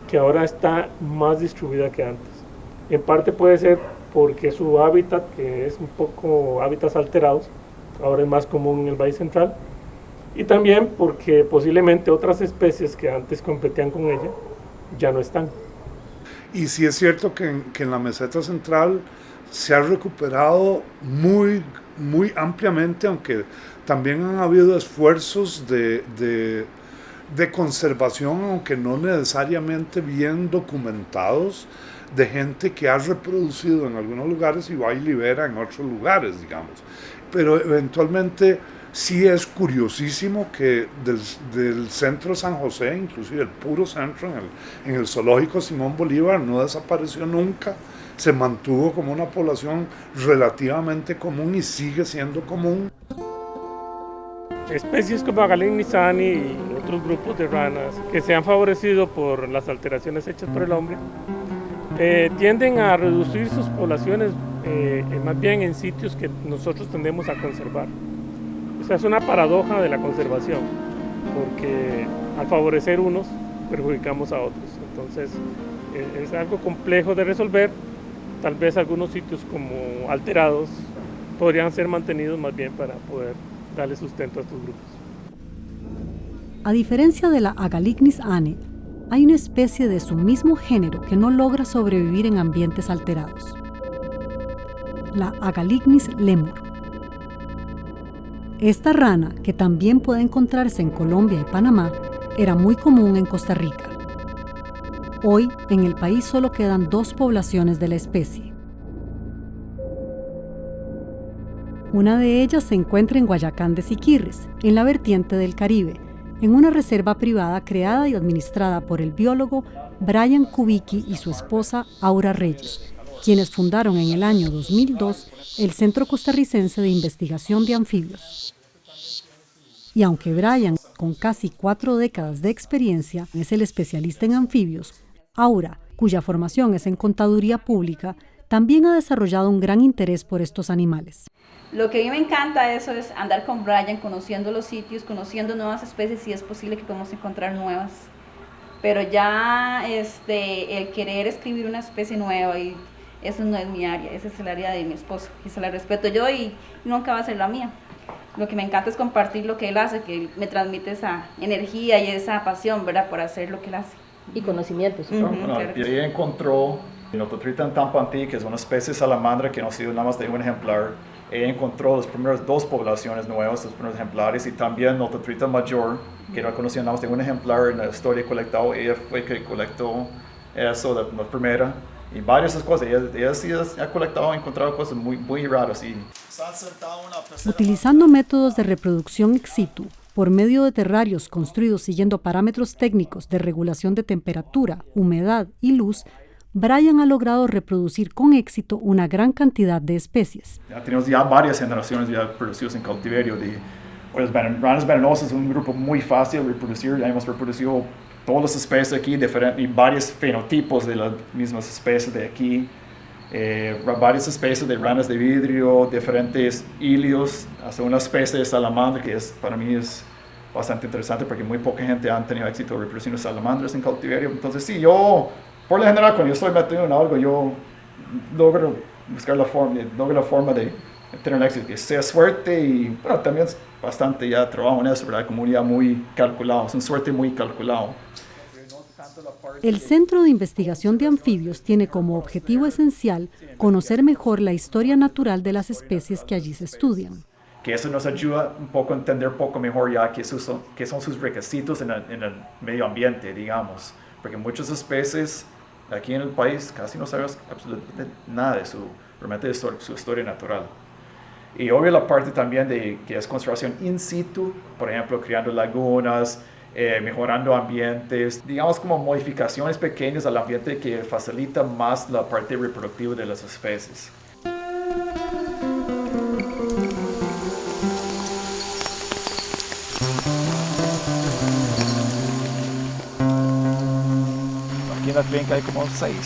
que ahora está más distribuida que antes. En parte puede ser porque su hábitat, que es un poco hábitats alterados, ahora es más común en el Valle Central, y también porque posiblemente otras especies que antes competían con ella ya no están. Y sí es cierto que en la meseta central se ha recuperado muy ampliamente, aunque también han habido esfuerzos de conservación, aunque no necesariamente bien documentados, de gente que ha reproducido en algunos lugares y va y libera en otros lugares, digamos. Pero eventualmente sí es curiosísimo que del centro San José, inclusive el puro centro, en el zoológico Simón Bolívar, no desapareció nunca, se mantuvo como una población relativamente común y sigue siendo común. Especies como Agalicnis ane y otros grupos de ranas que se han favorecido por las alteraciones hechas por el hombre tienden a reducir sus poblaciones más bien en sitios que nosotros tendemos a conservar. O sea, es una paradoja de la conservación, porque al favorecer unos perjudicamos a otros. Entonces es algo complejo de resolver. Tal vez algunos sitios como alterados podrían ser mantenidos más bien para poder darle sustento a estos grupos. A diferencia de la Agalicnis ane, hay una especie de su mismo género que no logra sobrevivir en ambientes alterados: la Agalicnis lemur. Esta rana, que también puede encontrarse en Colombia y Panamá, era muy común en Costa Rica. Hoy, en el país solo quedan 2 poblaciones de la especie. Una de ellas se encuentra en Guayacán de Siquirres, en la vertiente del Caribe, en una reserva privada creada y administrada por el biólogo Brian Kubicki y su esposa Aura Reyes, quienes fundaron en el año 2002 el Centro Costarricense de Investigación de Anfibios. Y aunque Brian, con casi 4 décadas de experiencia, es el especialista en anfibios, Aura, cuya formación es en contaduría pública, también ha desarrollado un gran interés por estos animales. Lo que a mí me encanta eso es andar con Brian, conociendo los sitios, conociendo nuevas especies, si es posible que podamos encontrar nuevas. Pero ya el querer escribir una especie nueva, y eso no es mi área, esa es el área de mi esposo, y se la respeto yo y nunca va a ser la mía. Lo que me encanta es compartir lo que él hace, que me transmite esa energía y esa pasión, ¿verdad?, por hacer lo que él hace. Y conocimientos. Y ahí encontró Nototriton tampantí, que es una especie de salamandra que no ha sido nada más de un ejemplar. Ella encontró las primeras 2 poblaciones nuevas, los primeros ejemplares, y también Nototriton major, que no conocía nada más de un ejemplar en la historia colectada. Ella fue que colectó eso, la primera, y varias de esas cosas. Ella sí ha colectado, ha encontrado cosas muy raras. Y utilizando métodos de reproducción ex situ, por medio de terrarios construidos siguiendo parámetros técnicos de regulación de temperatura, humedad y luz, Brian ha logrado reproducir con éxito una gran cantidad de especies. Tenemos ya varias generaciones ya producidas en cautiverio. Ranas venenosas es un grupo muy fácil de reproducir. Ya hemos reproducido todas las especies aquí, y varios fenotipos de las mismas especies de aquí. Varias especies de ranas de vidrio, diferentes hilios, hasta una especie de salamandra que para mí es bastante interesante porque muy poca gente ha tenido éxito reproduciendo salamandras en cautiverio. Entonces sí, yo, por lo general, cuando yo estoy metido en algo, yo logro buscar la forma de tener éxito, que sea suerte y bueno, también es bastante ya trabajo en eso, ¿verdad? Como ya muy calculado, es una suerte muy calculado. El Centro de Investigación de Anfibios tiene como objetivo esencial conocer mejor la historia natural de las especies que allí se estudian. Que eso nos ayuda un poco a entender un poco mejor ya qué son sus requisitos en el medio ambiente, digamos. Porque muchas especies aquí en el país casi no sabemos absolutamente nada de su historia natural. Y obvio la parte también de que es conservación in situ, por ejemplo, creando lagunas, mejorando ambientes, digamos como modificaciones pequeñas al ambiente que facilita más la parte reproductiva de las especies. Aquí en la finca hay como 6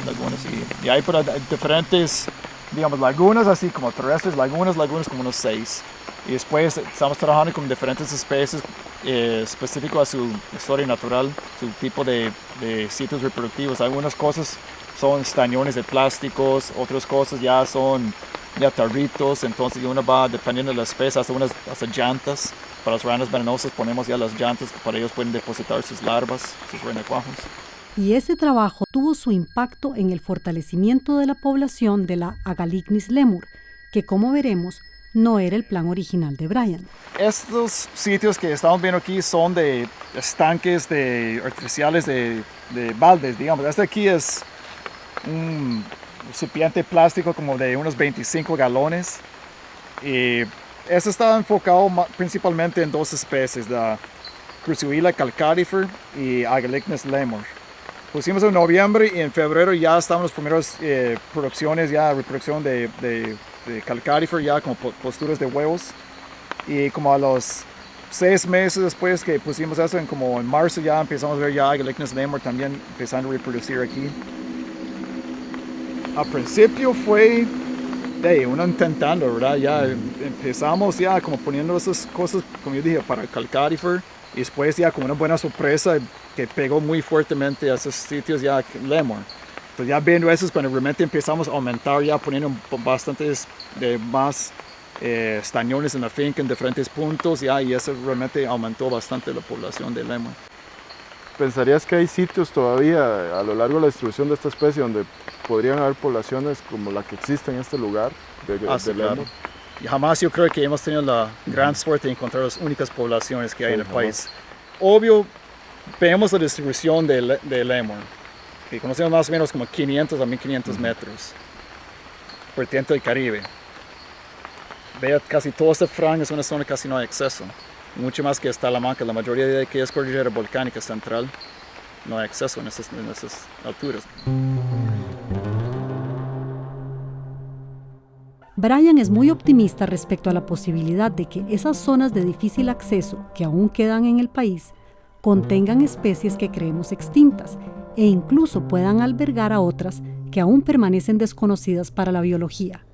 lagunas y hay diferentes, digamos, lagunas así como terrestres, lagunas como unos 6. Y después estamos trabajando con diferentes especies específicos a su historia natural, su tipo de sitios reproductivos. Algunas cosas son estañones de plásticos, otras cosas ya son tarritos, entonces uno va dependiendo de la especie, hasta llantas. Para las ranas venenosas ponemos ya las llantas para ellos pueden depositar sus larvas, sus renacuajos. Y ese trabajo tuvo su impacto en el fortalecimiento de la población de la Agalignis lemur, que como veremos, no era el plan original de Brian. Estos sitios que estamos viendo aquí son de estanques artificiales de baldes, digamos. Este aquí es un recipiente plástico como de unos 25 galones. Y este estaba enfocado principalmente en 2 especies, la Cruciuilla calcarifer y Agalignis lemur. Pusimos en noviembre y en febrero ya estaban las primeras reproducción de calcarifer, ya como posturas de huevos. Y como a los 6 meses después que pusimos eso, en marzo ya empezamos a ver ya Agalignis lemur también empezando a reproducir aquí. Al principio fue uno intentando, ¿verdad? Ya empezamos ya como poniendo esas cosas, como yo dije, para calcarifer. Y después ya como una buena sorpresa que pegó muy fuertemente a esos sitios ya lemur. Entonces ya viendo eso es cuando realmente empezamos a aumentar, ya poniendo bastantes más estañones en la finca en diferentes puntos, y eso realmente aumentó bastante la población de lemur. ¿Pensarías que hay sitios todavía a lo largo de la distribución de esta especie donde podrían haber poblaciones como la que existe en este lugar de lemur? Claro. Y jamás yo creo que hemos tenido la gran suerte de encontrar las únicas poblaciones que hay en el país. Obvio, vemos la distribución de lemur, que conocemos más o menos como 500 a 1500 metros por dentro del Caribe. Vea, casi toda esta franja es una zona que casi no hay acceso. Mucho más que Talamanca, la mayoría de que es cordillera volcánica central, no hay acceso en esas alturas. Brian es muy optimista respecto a la posibilidad de que esas zonas de difícil acceso que aún quedan en el país contengan especies que creemos extintas e incluso puedan albergar a otras que aún permanecen desconocidas para la biología.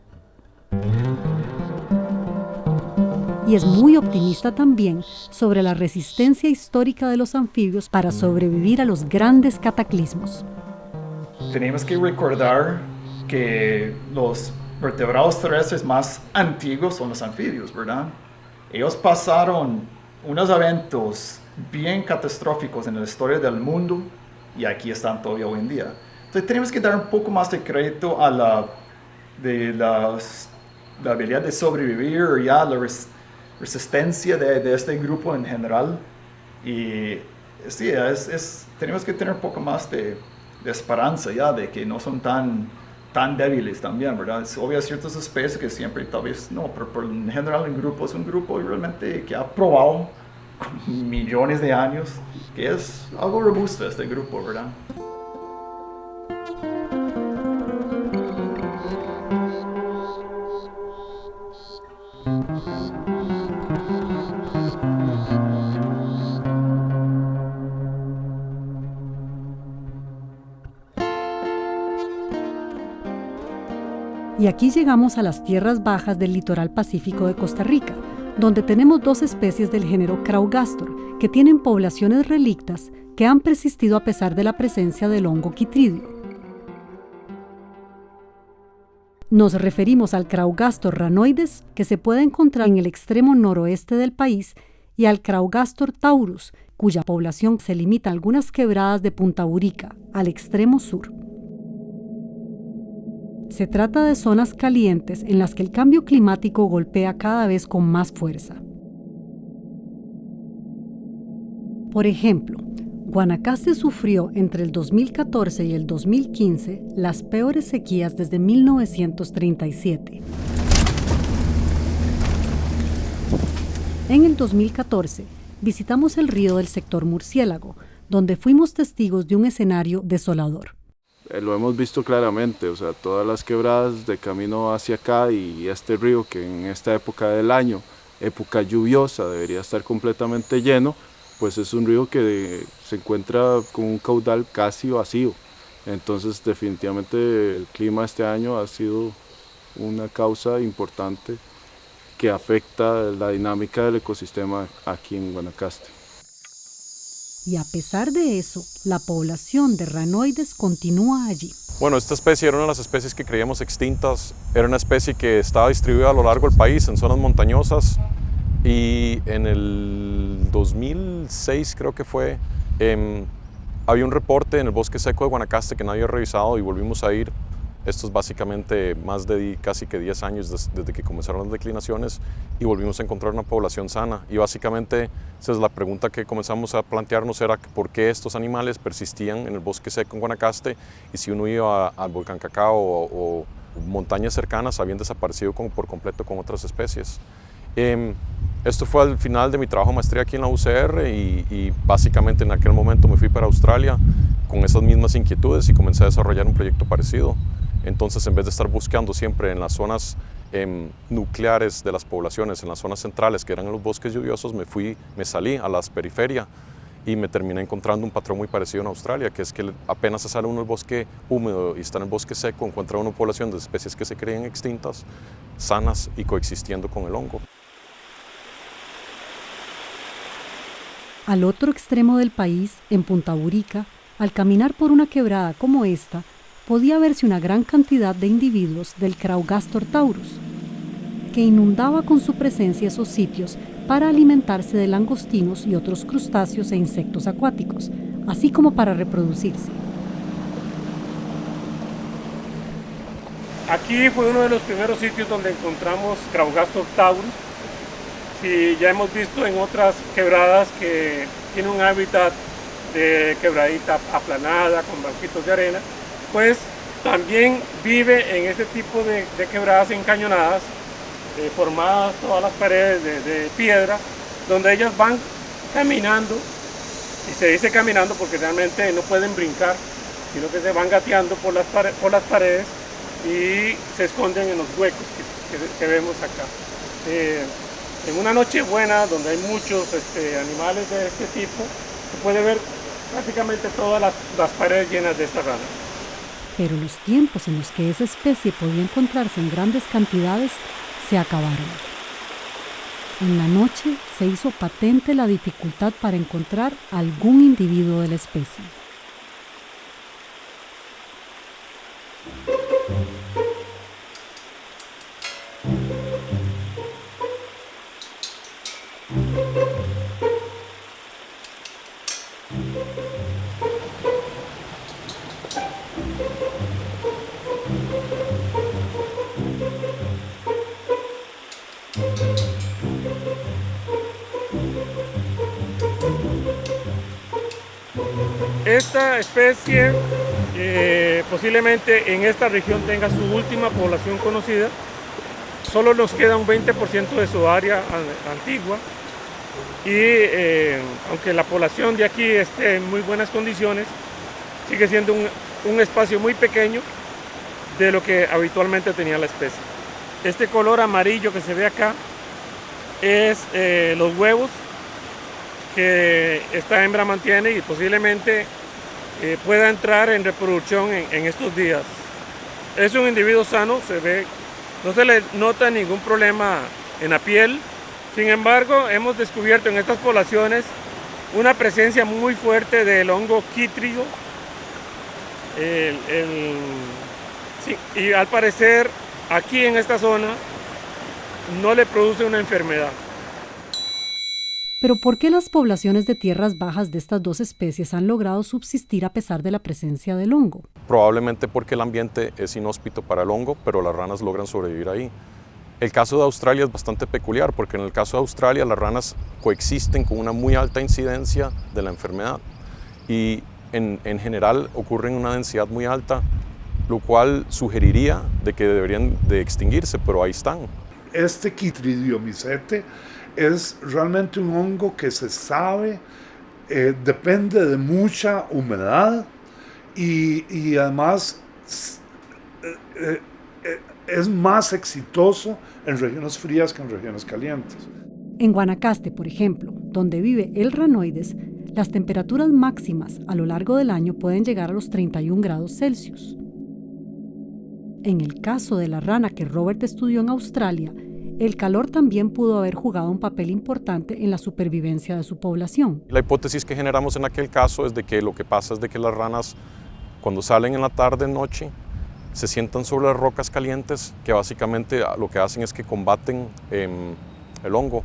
Y es muy optimista también sobre la resistencia histórica de los anfibios para sobrevivir a los grandes cataclismos. Tenemos que recordar que los vertebrados terrestres más antiguos son los anfibios, ¿verdad? Ellos pasaron unos eventos bien catastróficos en la historia del mundo y aquí están todavía hoy en día. Entonces tenemos que dar un poco más de crédito a la habilidad de sobrevivir, ya la resistencia de este grupo en general. Y sí, tenemos que tener un poco más de esperanza ya, de que no son tan débiles también, ¿verdad? Es obvio, ciertas especies que siempre tal vez no, pero en general el grupo es un grupo realmente que ha probado con millones de años que es algo robusto este grupo, ¿verdad? Y aquí llegamos a las tierras bajas del litoral pacífico de Costa Rica, donde tenemos dos especies del género Craugastor, que tienen poblaciones relictas que han persistido a pesar de la presencia del hongo Chytridium. Nos referimos al Craugastor rhanoides, que se puede encontrar en el extremo noroeste del país, y al Craugastor taurus, cuya población se limita a algunas quebradas de Punta Burica, al extremo sur. Se trata de zonas calientes en las que el cambio climático golpea cada vez con más fuerza. Por ejemplo, Guanacaste sufrió entre el 2014 y el 2015 las peores sequías desde 1937. En el 2014 visitamos el río del sector Murciélago, donde fuimos testigos de un escenario desolador. Lo hemos visto claramente, o sea, todas las quebradas de camino hacia acá y este río que en esta época del año, época lluviosa, debería estar completamente lleno, pues es un río que se encuentra con un caudal casi vacío. Entonces definitivamente el clima este año ha sido una causa importante que afecta la dinámica del ecosistema aquí en Guanacaste. Y a pesar de eso, la población de rhanoides continúa allí. Bueno, esta especie era una de las especies que creíamos extintas. Era una especie que estaba distribuida a lo largo del país, en zonas montañosas. Y en el 2006 creo que fue, había un reporte en el bosque seco de Guanacaste que nadie había revisado y volvimos a ir. Esto es básicamente más de casi que 10 años desde que comenzaron las declinaciones y volvimos a encontrar una población sana. Y básicamente esa es la pregunta que comenzamos a plantearnos, era por qué estos animales persistían en el bosque seco en Guanacaste y si uno iba al volcán Cacao o montañas cercanas habían desaparecido por completo con otras especies. Esto fue al final de mi trabajo de maestría aquí en la UCR y básicamente en aquel momento me fui para Australia con esas mismas inquietudes y comencé a desarrollar un proyecto parecido. Entonces, en vez de estar buscando siempre en las zonas nucleares de las poblaciones, en las zonas centrales que eran los bosques lluviosos, me salí a las periferias y me terminé encontrando un patrón muy parecido en Australia, que es que apenas se sale uno del bosque húmedo y está en el bosque seco, encuentra una población de especies que se creían extintas, sanas y coexistiendo con el hongo. Al otro extremo del país, en Punta Burica, al caminar por una quebrada como esta, podía verse una gran cantidad de individuos del Craugastor taurus, que inundaba con su presencia esos sitios para alimentarse de langostinos y otros crustáceos e insectos acuáticos, así como para reproducirse. Aquí fue uno de los primeros sitios donde encontramos Craugastor taurus. Si ya hemos visto en otras quebradas que tiene un hábitat de quebradita aplanada con banquitos de arena, pues también vive en este tipo de quebradas encañonadas, formadas todas las paredes de piedra, donde ellas van caminando, y se dice caminando porque realmente no pueden brincar, sino que se van gateando por las paredes y se esconden en los huecos que vemos acá. En una noche buena, donde hay muchos animales de este tipo, se puede ver prácticamente todas las paredes llenas de estas ranas. Pero los tiempos en los que esa especie podía encontrarse en grandes cantidades se acabaron. En la noche se hizo patente la dificultad para encontrar algún individuo de la especie. Esta especie posiblemente en esta región tenga su última población conocida. Solo nos queda un 20% de su área antigua y aunque la población de aquí esté en muy buenas condiciones, sigue siendo un espacio muy pequeño de lo que habitualmente tenía la especie. Este color amarillo que se ve acá es los huevos que esta hembra mantiene y posiblemente pueda entrar en reproducción en estos días. Es un individuo sano, se ve, no se le nota ningún problema en la piel. Sin embargo, hemos descubierto en estas poblaciones una presencia muy fuerte del hongo quítrigo. Sí, y al parecer aquí en esta zona no le produce una enfermedad. Pero ¿por qué las poblaciones de tierras bajas de estas dos especies han logrado subsistir a pesar de la presencia del hongo? Probablemente porque el ambiente es inhóspito para el hongo, pero las ranas logran sobrevivir ahí. El caso de Australia es bastante peculiar porque en el caso de Australia las ranas coexisten con una muy alta incidencia de la enfermedad y en general ocurre en una densidad muy alta, lo cual sugeriría de que deberían de extinguirse, pero ahí están. Este Chytridiomycete es realmente un hongo que se sabe, depende de mucha humedad y además es más exitoso en regiones frías que en regiones calientes. En Guanacaste, por ejemplo, donde vive el ranoides, las temperaturas máximas a lo largo del año pueden llegar a los 31 grados Celsius. En el caso de la rana que Robert estudió en Australia, el calor también pudo haber jugado un papel importante en la supervivencia de su población. La hipótesis que generamos en aquel caso es de que lo que pasa es de que las ranas, cuando salen en la tarde-noche, se sientan sobre las rocas calientes, que básicamente lo que hacen es que combaten el hongo,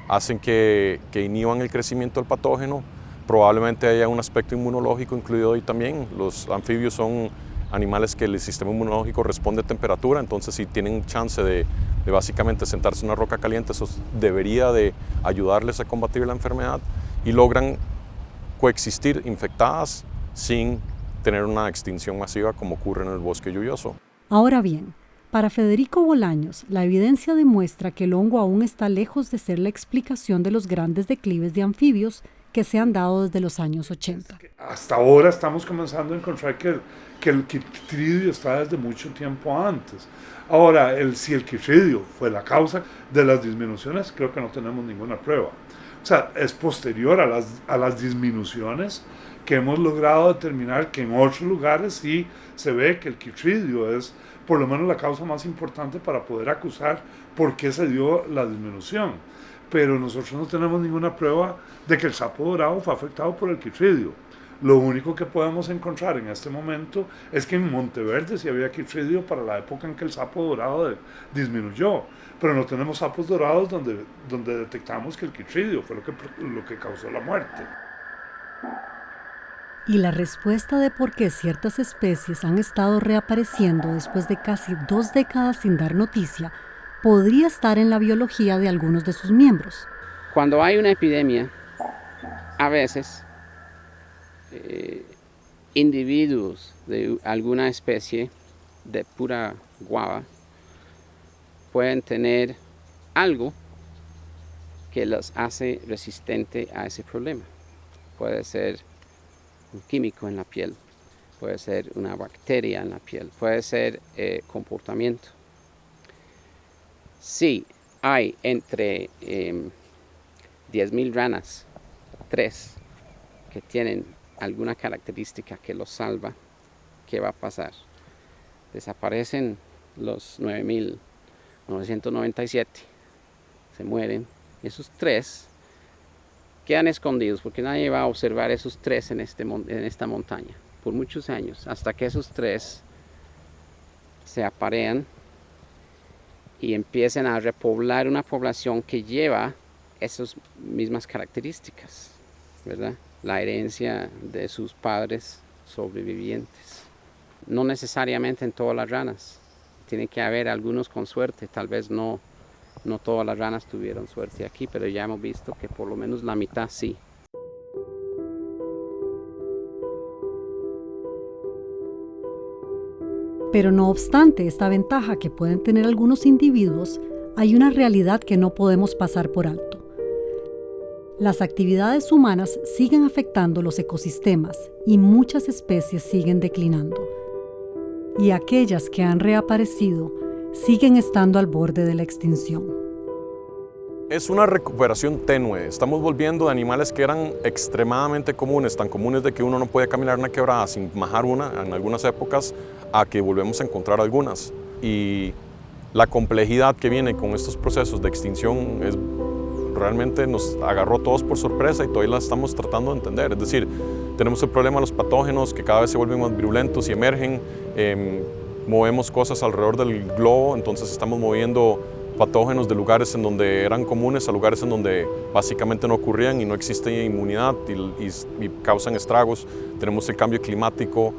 hacen que inhiban el crecimiento del patógeno. Probablemente haya un aspecto inmunológico incluido ahí también. Los anfibios son animales que el sistema inmunológico responde a temperatura, entonces si tienen chance de básicamente sentarse en una roca caliente, eso debería de ayudarles a combatir la enfermedad y logran coexistir infectadas sin tener una extinción masiva como ocurre en el bosque lluvioso. Ahora bien, para Federico Bolaños, la evidencia demuestra que el hongo aún está lejos de ser la explicación de los grandes declives de anfibios que se han dado desde los años 80. Hasta ahora estamos comenzando a encontrar que el Chytridio está desde mucho tiempo antes. Ahora, si el Chytridio fue la causa de las disminuciones, creo que no tenemos ninguna prueba. O sea, es posterior a las disminuciones que hemos logrado determinar que en otros lugares sí se ve que el Chytridio es por lo menos la causa más importante para poder acusar por qué se dio la disminución. Pero nosotros no tenemos ninguna prueba de que el sapo dorado fue afectado por el Chytridio. Lo único que podemos encontrar en este momento es que en Monteverde sí había Chytridio para la época en que el sapo dorado disminuyó, pero no tenemos sapos dorados donde detectamos que el Chytridio fue lo que causó la muerte. Y la respuesta de por qué ciertas especies han estado reapareciendo después de casi 2 décadas sin dar noticia podría estar en la biología de algunos de sus miembros. Cuando hay una epidemia, a veces individuos de alguna especie de pura guava pueden tener algo que los hace resistente a ese problema. Puede ser un químico en la piel, puede ser una bacteria en la piel, puede ser comportamiento. Si hay entre 10.000 ranas, 3 que tienen alguna característica que los salva, ¿qué va a pasar? Desaparecen los 9.997, se mueren. Esos 3 quedan escondidos porque nadie va a observar esos 3 en esta montaña por muchos años, hasta que esos 3 se aparean y empiecen a repoblar una población que lleva esas mismas características, ¿verdad? La herencia de sus padres sobrevivientes. No necesariamente en todas las ranas, tiene que haber algunos con suerte, tal vez no todas las ranas tuvieron suerte aquí, pero ya hemos visto que por lo menos la mitad sí. Pero no obstante esta ventaja que pueden tener algunos individuos, hay una realidad que no podemos pasar por alto. Las actividades humanas siguen afectando los ecosistemas y muchas especies siguen declinando. Y aquellas que han reaparecido siguen estando al borde de la extinción. Es una recuperación tenue. Estamos volviendo de animales que eran extremadamente comunes, tan comunes de que uno no podía caminar una quebrada sin majar una en algunas épocas, a que volvemos a encontrar algunas. Y la complejidad que viene con estos procesos de extinción realmente nos agarró a todos por sorpresa y todavía la estamos tratando de entender. Es decir, tenemos el problema de los patógenos que cada vez se vuelven más virulentos y emergen. Movemos cosas alrededor del globo, entonces estamos moviendo patógenos de lugares en donde eran comunes a lugares en donde básicamente no ocurrían y no existe inmunidad y causan estragos. Tenemos el cambio climático,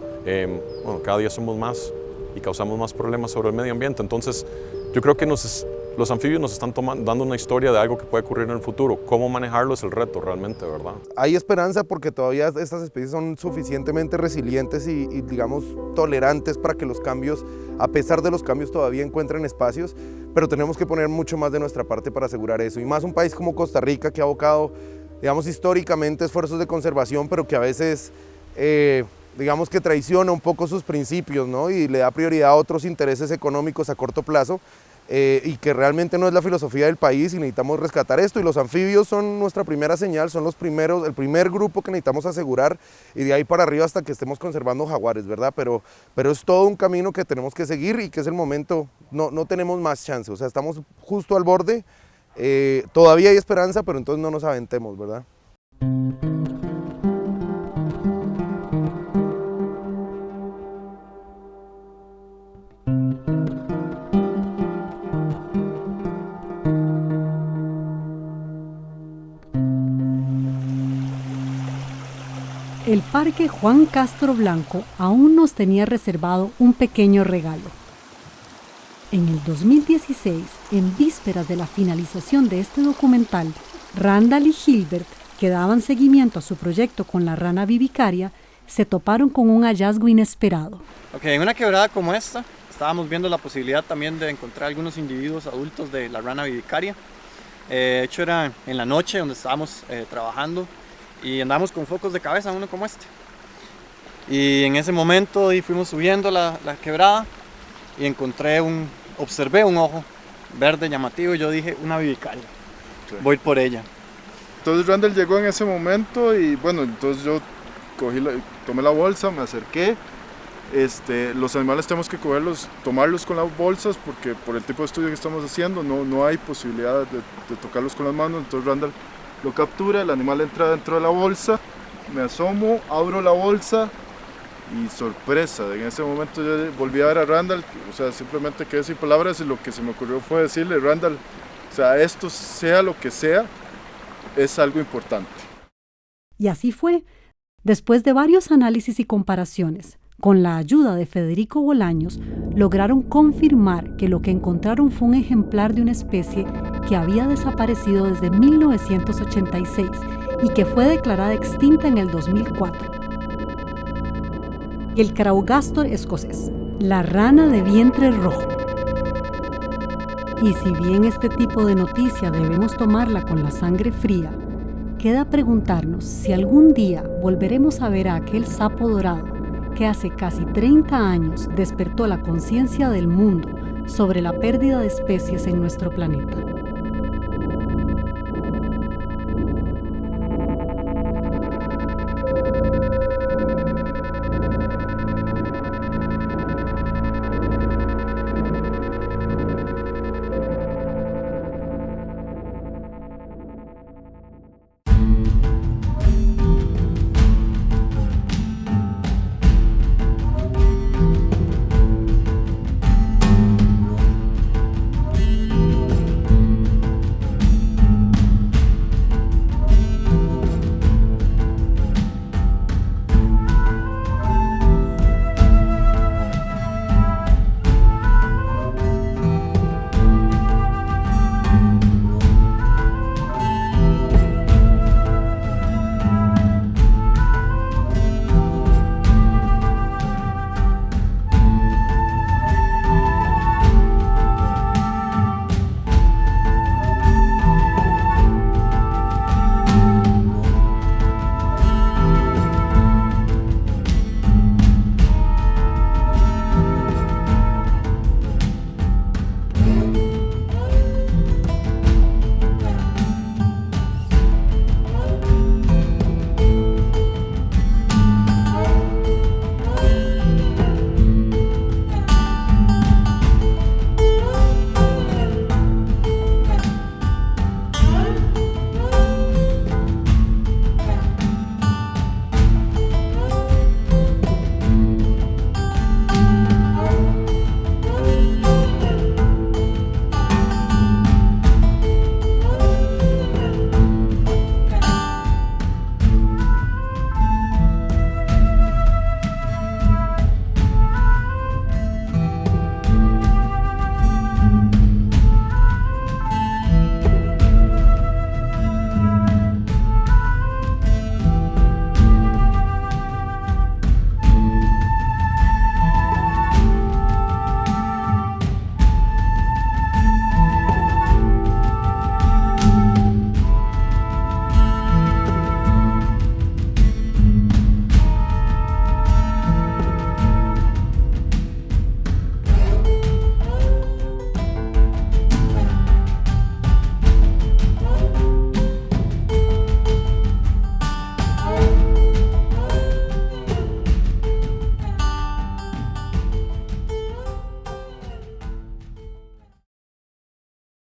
cada día somos más y causamos más problemas sobre el medio ambiente. Entonces yo creo que los anfibios nos están dando una historia de algo que puede ocurrir en el futuro. Cómo manejarlo es el reto realmente, ¿verdad? Hay esperanza porque todavía estas especies son suficientemente resilientes y digamos, tolerantes para que los cambios, a pesar de los cambios, todavía encuentren espacios, pero tenemos que poner mucho más de nuestra parte para asegurar eso. Y más un país como Costa Rica, que ha abocado, digamos, históricamente esfuerzos de conservación, pero que a veces, digamos que traiciona un poco sus principios, ¿no? Y le da prioridad a otros intereses económicos a corto plazo. Y que realmente no es la filosofía del país y necesitamos rescatar esto, y los anfibios son nuestra primera señal, son el primer grupo que necesitamos asegurar, y de ahí para arriba hasta que estemos conservando jaguares, ¿verdad? Pero es todo un camino que tenemos que seguir y que es el momento, no tenemos más chance, o sea, estamos justo al borde, todavía hay esperanza, pero entonces no nos aventemos, ¿verdad? El Parque Juan Castro Blanco aún nos tenía reservado un pequeño regalo. En el 2016, en vísperas de la finalización de este documental, Randall y Gilbert, que daban seguimiento a su proyecto con la rana vivicaria, se toparon con un hallazgo inesperado. En una quebrada como esta, estábamos viendo la posibilidad también de encontrar algunos individuos adultos de la rana vivicaria. De hecho, era en la noche donde estábamos trabajando, y andamos con focos de cabeza, uno como este. Y en ese momento fuimos subiendo la quebrada y observé un ojo verde llamativo y yo dije, una vivicaria, voy por ella. Entonces Randall llegó en ese momento y bueno, entonces yo tomé la bolsa, me acerqué. Los animales tenemos que tomarlos con las bolsas porque por el tipo de estudio que estamos haciendo no hay posibilidad de tocarlos con las manos. Entonces Randall lo captura, el animal entra dentro de la bolsa, me asomo, abro la bolsa y sorpresa, en ese momento yo volví a ver a Randall, o sea, simplemente quedé sin palabras y lo que se me ocurrió fue decirle, Randall, o sea, esto sea lo que sea, es algo importante. Y así fue. Después de varios análisis y comparaciones, con la ayuda de Federico Bolaños, lograron confirmar que lo que encontraron fue un ejemplar de una especie que había desaparecido desde 1986 y que fue declarada extinta en el 2004. El Craugastor escocés, la rana de vientre rojo. Y si bien este tipo de noticia debemos tomarla con la sangre fría, queda preguntarnos si algún día volveremos a ver a aquel sapo dorado que hace casi 30 años despertó la conciencia del mundo sobre la pérdida de especies en nuestro planeta.